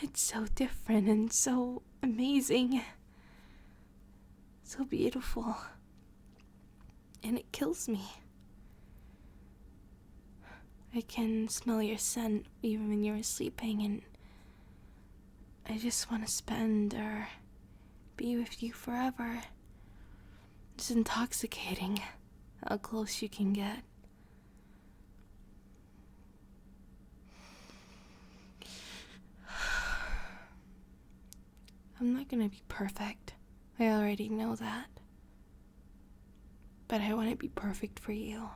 [SPEAKER 1] It's so different and so amazing. So beautiful. And it kills me. I can smell your scent even when you're sleeping, and I just want to spend or be with you forever. It's intoxicating how close you can get. I'm not gonna be perfect. I already know that. But I want to be perfect for you.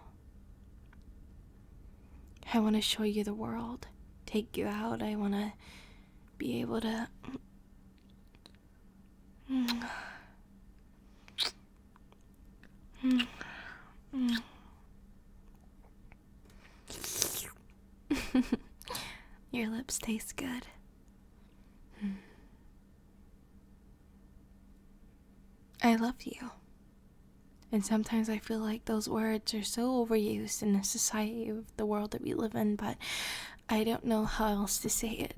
[SPEAKER 1] I want to show you the world, take you out. I want to be able to Your lips taste good. I love you. And sometimes I feel like those words are so overused in the society of the world that we live in, but I don't know how else to say it.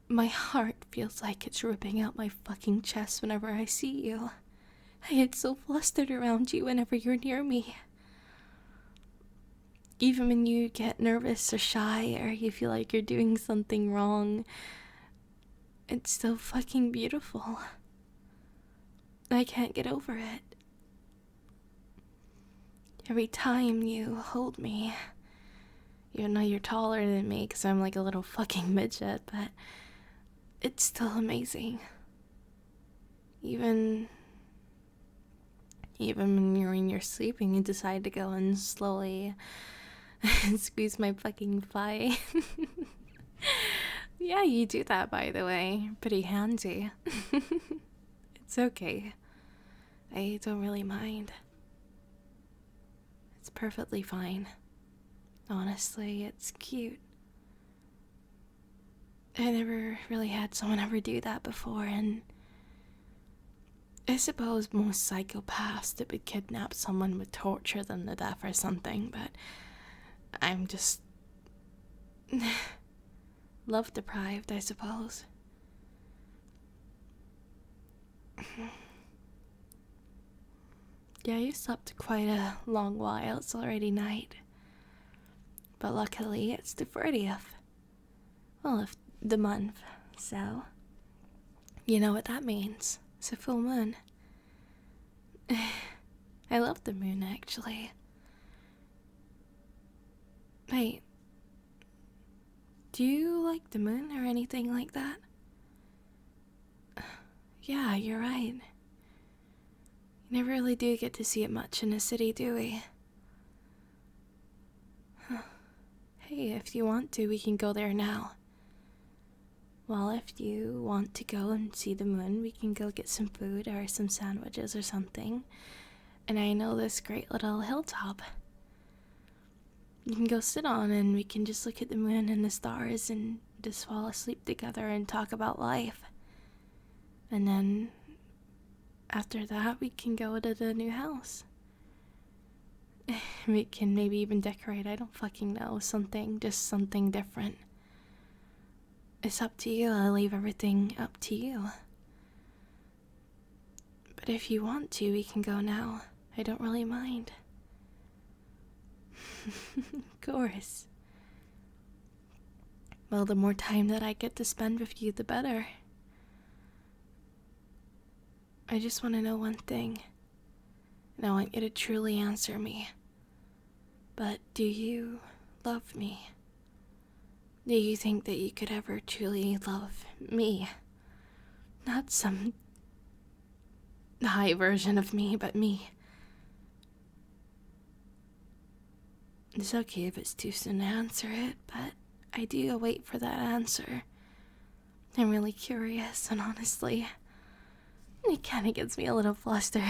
[SPEAKER 1] My heart feels like it's ripping out my fucking chest whenever I see you. I get so flustered around you whenever you're near me. Even when you get nervous or shy, or you feel like you're doing something wrong, it's so fucking beautiful. I can't get over it. Every time you hold me, even though you're taller than me, because I'm like a little fucking midget, but it's still amazing. Even when you're in your sleep and you decide to go and slowly squeeze my fucking thigh. Yeah, you do that, by the way. Pretty handy. It's okay. I don't really mind. It's perfectly fine. Honestly, it's cute. I never really had someone ever do that before, and I suppose most psychopaths that would kidnap someone would torture them to death or something, but I'm just love deprived, I suppose. Yeah, you slept quite a long while. It's already night. But luckily, it's the 30th. Well, of the month. So, you know what that means. It's a full moon. I love the moon, actually. Wait. Do you like the moon or anything like that? Yeah, you're right. You never really do get to see it much in the city, do we? Hey, if you want to, we can go there now. Well, if you want to go and see the moon, we can go get some food or some sandwiches or something. And I know this great little hilltop you can go sit on, and we can just look at the moon and the stars and just fall asleep together and talk about life. And then after that, we can go to the new house. We can maybe even decorate, I don't fucking know, just something different. It's up to you. I'll leave everything up to you. But if you want to, we can go now. I don't really mind. Of course. Well, the more time that I get to spend with you, the better. I just want to know one thing. And I want you to truly answer me. But do you love me? Do you think that you could ever truly love me? Not some high version of me, but me. It's okay if it's too soon to answer it, but I do wait for that answer. I'm really curious, and honestly, it kind of gets me a little flustered.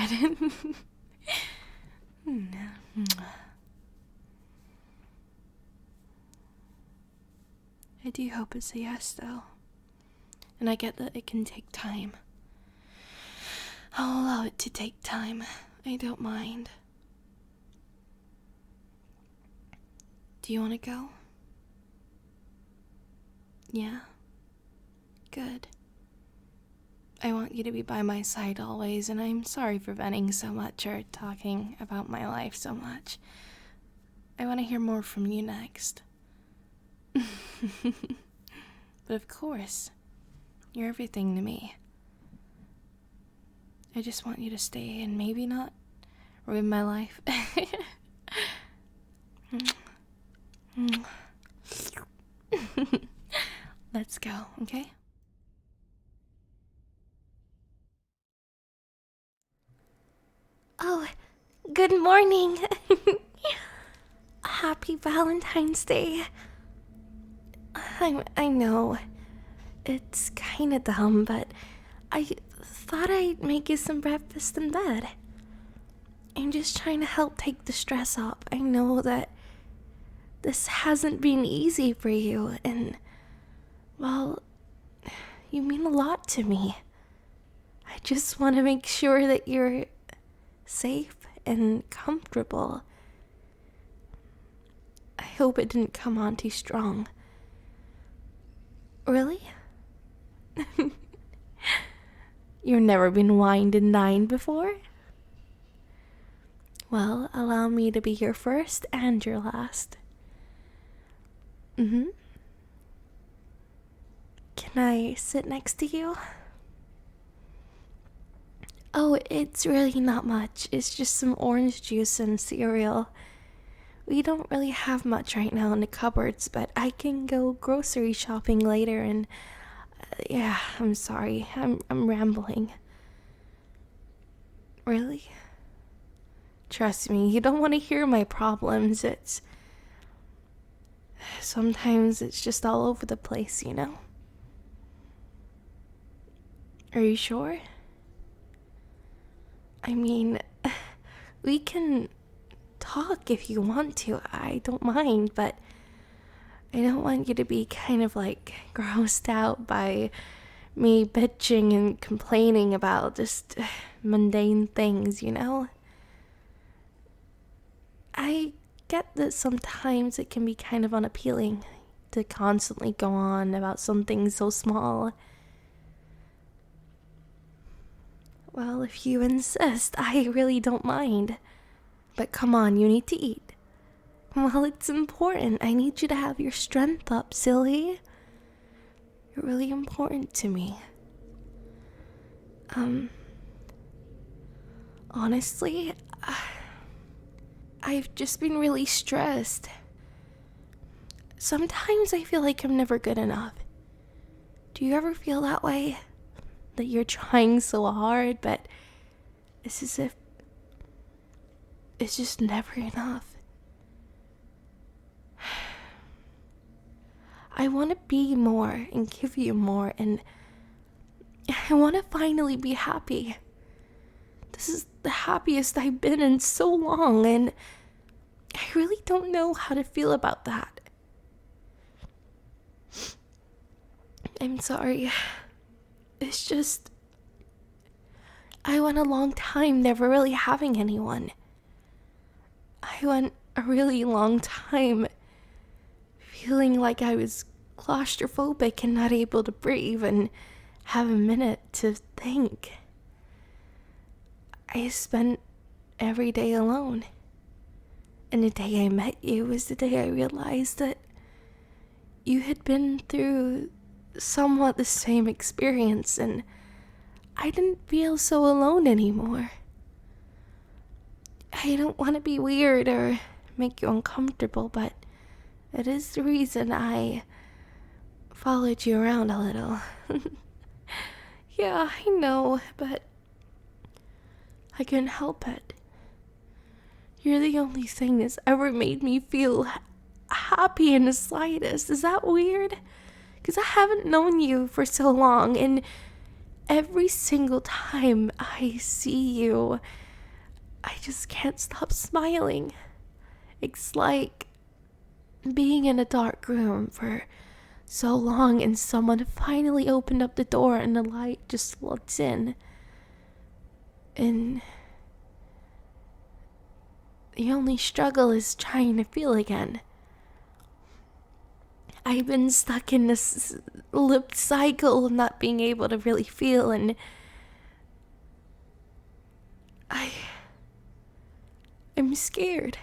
[SPEAKER 1] I do hope it's a yes, though. And I get that it can take time. I'll allow it to take time. I don't mind. Do you want to go? Yeah? Good. I want you to be by my side always, and I'm sorry for venting so much or talking about my life so much. I want to hear more from you next. But of course, you're everything to me. I just want you to stay and maybe not ruin my life. Let's go, okay?
[SPEAKER 2] Oh, good morning. Happy Valentine's Day. I know. It's kinda dumb, but I thought I'd make you some breakfast in bed. I'm just trying to help take the stress off. I know that this hasn't been easy for you, and, well, you mean a lot to me. I just want to make sure that you're safe and comfortable. I hope it didn't come on too strong. Really? You've never been wined and dined before? Well, allow me to be your first and your last. Can I sit next to you? Oh, it's really not much. It's just some orange juice and cereal. We don't really have much right now in the cupboards, but I can go grocery shopping later, and yeah, I'm sorry. I'm rambling. Really? Trust me, you don't want to hear my problems. Sometimes it's just all over the place, you know? Are you sure? I mean, we can talk if you want to. I don't mind, but I don't want you to be kind of like grossed out by me bitching and complaining about just mundane things, you know? I get that sometimes it can be kind of unappealing to constantly go on about something so small.
[SPEAKER 1] Well, if you insist, I really don't mind. But come on, you need to eat. Well, it's important. I need you to have your strength up, silly. You're really important to me. Honestly, I've just been really stressed. Sometimes I feel like I'm never good enough. Do you ever feel that way? That you're trying so hard, but it's as if it's just never enough. I want to be more and give you more, and I want to finally be happy. This is the happiest I've been in so long, and I really don't know how to feel about that. I'm sorry. It's just, I went a long time never really having anyone. I went a really long time feeling like I was claustrophobic and not able to breathe and have a minute to think. I spent every day alone. And the day I met you was the day I realized that you had been through somewhat the same experience, and I didn't feel so alone anymore. I don't want to be weird or make you uncomfortable, but it is the reason I followed you around a little. Yeah, I know, but I couldn't help it. You're the only thing that's ever made me feel happy in the slightest. Is that weird? Because I haven't known you for so long, and every single time I see you, I just can't stop smiling. It's like being in a dark room for so long and someone finally opened up the door and the light just lets in. And the only struggle is trying to feel again. I've been stuck in this looped cycle of not being able to really feel, and I'm scared.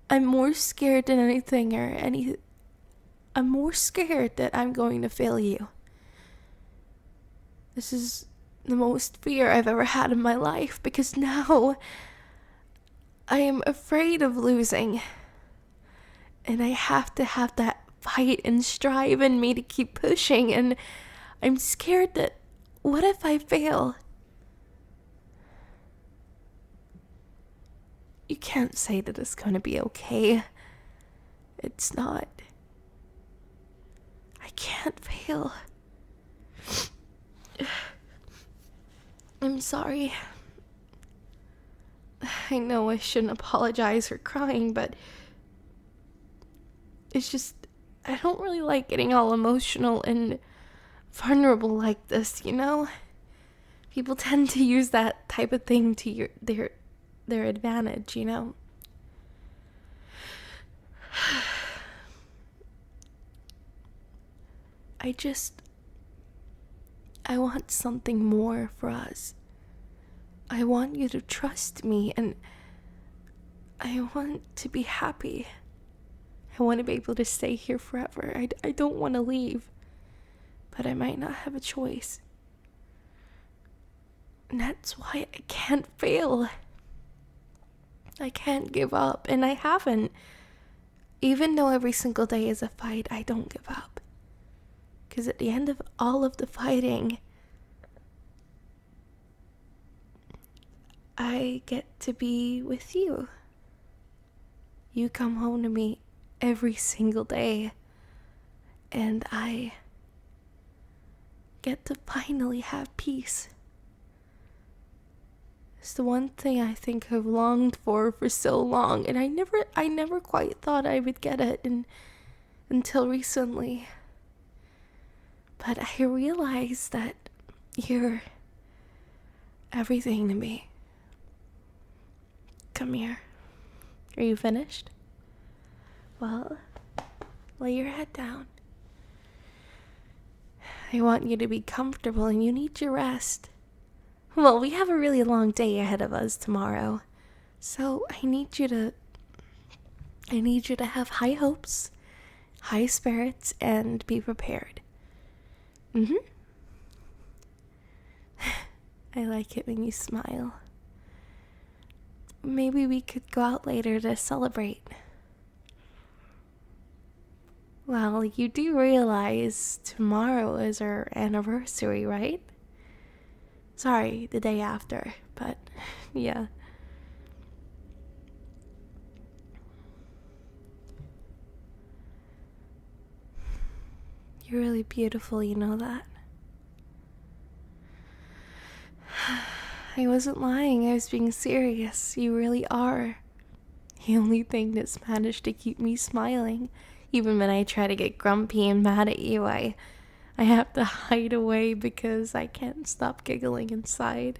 [SPEAKER 1] I'm more scared than anything I'm more scared that I'm going to fail you. This is the most fear I've ever had in my life, because now I am afraid of losing. And I have to have that fight and strive in me to keep pushing, and I'm scared that what if I fail? You can't say that it's gonna be okay. It's not. I can't fail. I'm sorry. I know I shouldn't apologize for crying, but it's just, I don't really like getting all emotional and vulnerable like this, you know? People tend to use that type of thing to their advantage, you know? I want something more for us. I want you to trust me, and I want to be happy. I want to be able to stay here forever. I don't want to leave, but I might not have a choice. And that's why I can't fail. I can't give up, and I haven't. Even though every single day is a fight, I don't give up. Because at the end of all of the fighting, I get to be with you. You come home to me every single day, and I get to finally have peace. It's the one thing I think I've longed for so long, and I never quite thought I would get it until recently. But I realized that you're everything to me. Come here. Are you finished? Well, lay your head down. I want you to be comfortable and you need your rest. Well, we have a really long day ahead of us tomorrow. So I need you to have high hopes, high spirits, and be prepared. I like it when you smile. Maybe we could go out later to celebrate. Well, you do realize tomorrow is our anniversary, right? Sorry, the day after, but yeah. You're really beautiful, you know that? I wasn't lying, I was being serious. You really are. The only thing that's managed to keep me smiling, even when I try to get grumpy and mad at you, I have to hide away because I can't stop giggling inside.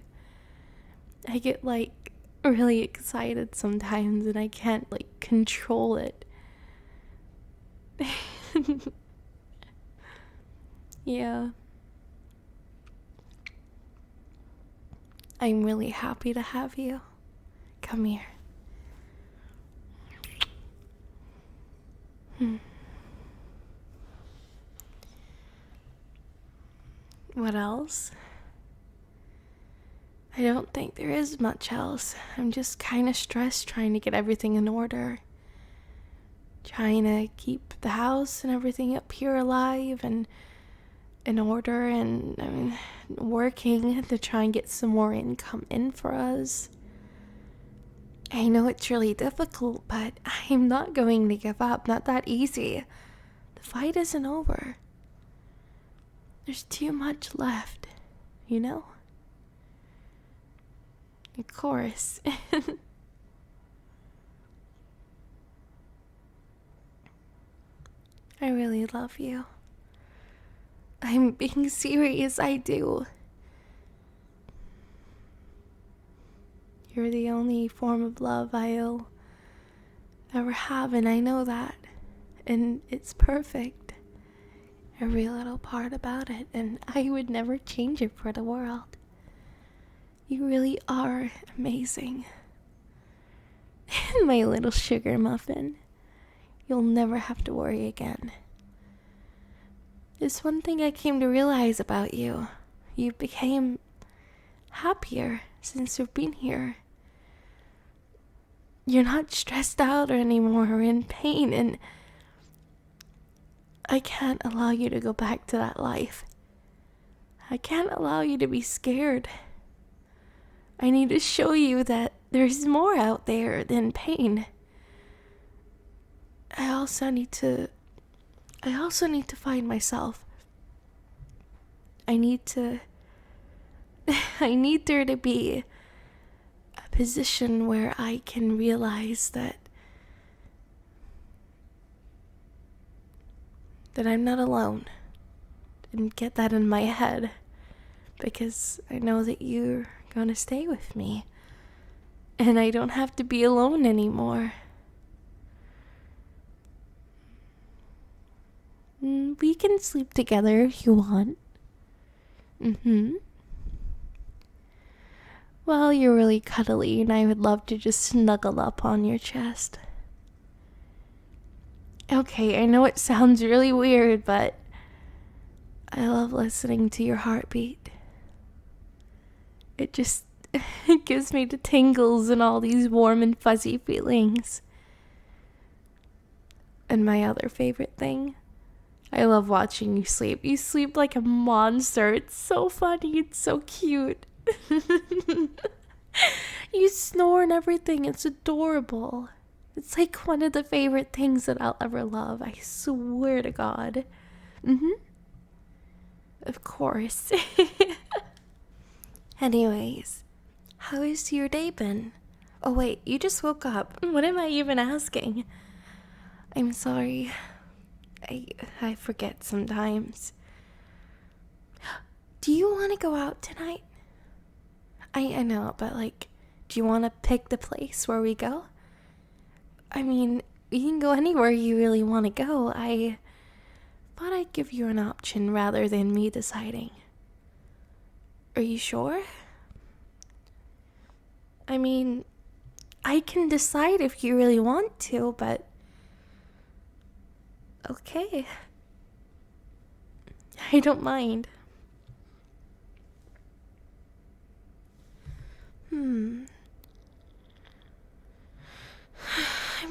[SPEAKER 1] I get really excited sometimes and I can't control it. Yeah. I'm really happy to have you. Come here. What else? I don't think there is much else. I'm just kind of stressed trying to get everything in order. Trying to keep the house and everything up here alive and in order, and working to try and get some more income in for us. I know it's really difficult, but I'm not going to give up. Not that easy. The fight isn't over. There's too much left, you know? Of course. I really love you. I'm being serious, I do. You're the only form of love I'll ever have, and I know that. And it's perfect. Every little part about it, and I would never change it for the world. You really are amazing. My little sugar muffin. You'll never have to worry again. There's one thing I came to realize about you. You became happier since you've been here. You're not stressed out anymore or in pain, and I can't allow you to go back to that life. I can't allow you to be scared. I need to show you that there's more out there than pain. I also need to find myself. I need there to be a position where I can realize that I'm not alone, and get that in my head, because I know that you're gonna stay with me, and I don't have to be alone anymore. We can sleep together if you want. Well, you're really cuddly, and I would love to just snuggle up on your chest. Okay, I know it sounds really weird, but I love listening to your heartbeat. It just it gives me the tingles and all these warm and fuzzy feelings. And my other favorite thing, I love watching you sleep. You sleep like a monster. It's so funny. It's so cute. You snore and everything. It's adorable. It's like one of the favorite things that I'll ever love. I swear to God. Of course. Anyways, how has your day been? Oh wait, you just woke up. What am I even asking? I'm sorry. I forget sometimes. Do you want to go out tonight? I know, but do you want to pick the place where we go? I mean, you can go anywhere you really want to go. thought I'd give you an option rather than me deciding. Are you sure? I mean, I can decide if you really want to, but... Okay. I don't mind. I'm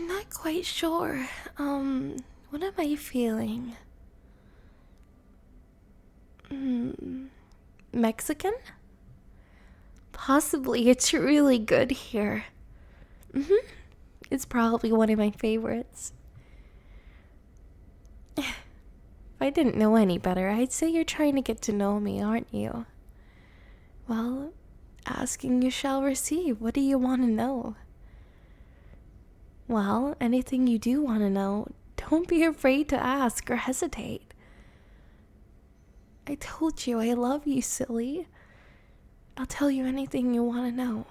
[SPEAKER 1] not quite sure. What am I feeling? Mexican? Possibly. It's really good here. It's probably one of my favorites. If I didn't know any better, I'd say you're trying to get to know me, aren't you? Well, asking you shall receive. What do you want to know? Well, anything you do want to know, don't be afraid to ask or hesitate. I told you I love you, silly. I'll tell you anything you want to know.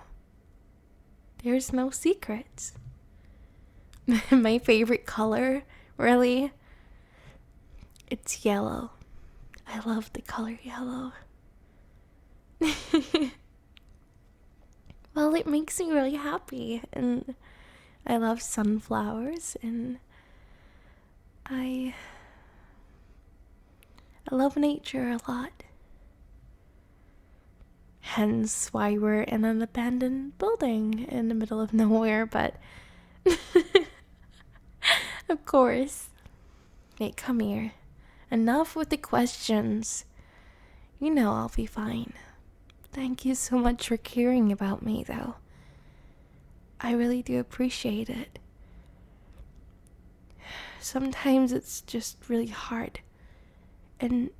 [SPEAKER 1] There's no secrets. My favorite color, really? It's yellow. I love the color yellow. Well, it makes me really happy, and I love sunflowers, and I love nature a lot. Hence why we're in an abandoned building in the middle of nowhere, but of course. Hey, come here. Enough with the questions. You know I'll be fine. Thank you so much for caring about me, though. I really do appreciate it. Sometimes it's just really hard. And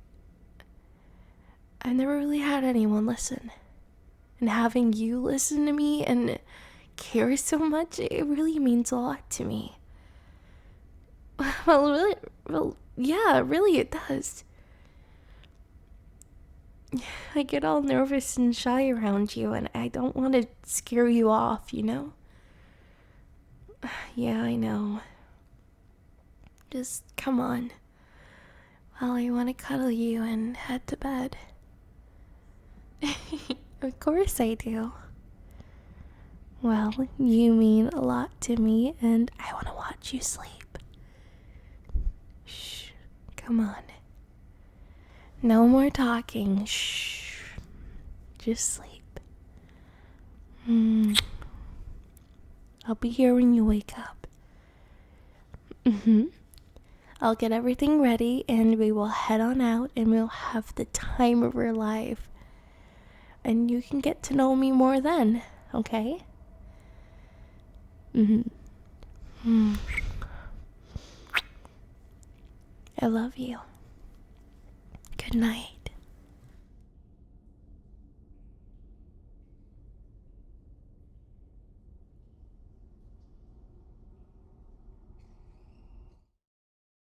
[SPEAKER 1] I've never really had anyone listen. And having you listen to me and care so much, it really means a lot to me. Well, yeah, really it does. I get all nervous and shy around you, and I don't want to scare you off, you know? Yeah, I know. Just come on. Well, I want to cuddle you and head to bed. Of course I do. Well, you mean a lot to me, and I want to watch you sleep. Shh, come on. No more talking. Shh. Just sleep. I'll be here when you wake up. I'll get everything ready and we will head on out and we'll have the time of our life. And you can get to know me more then, okay? I love you. Good night.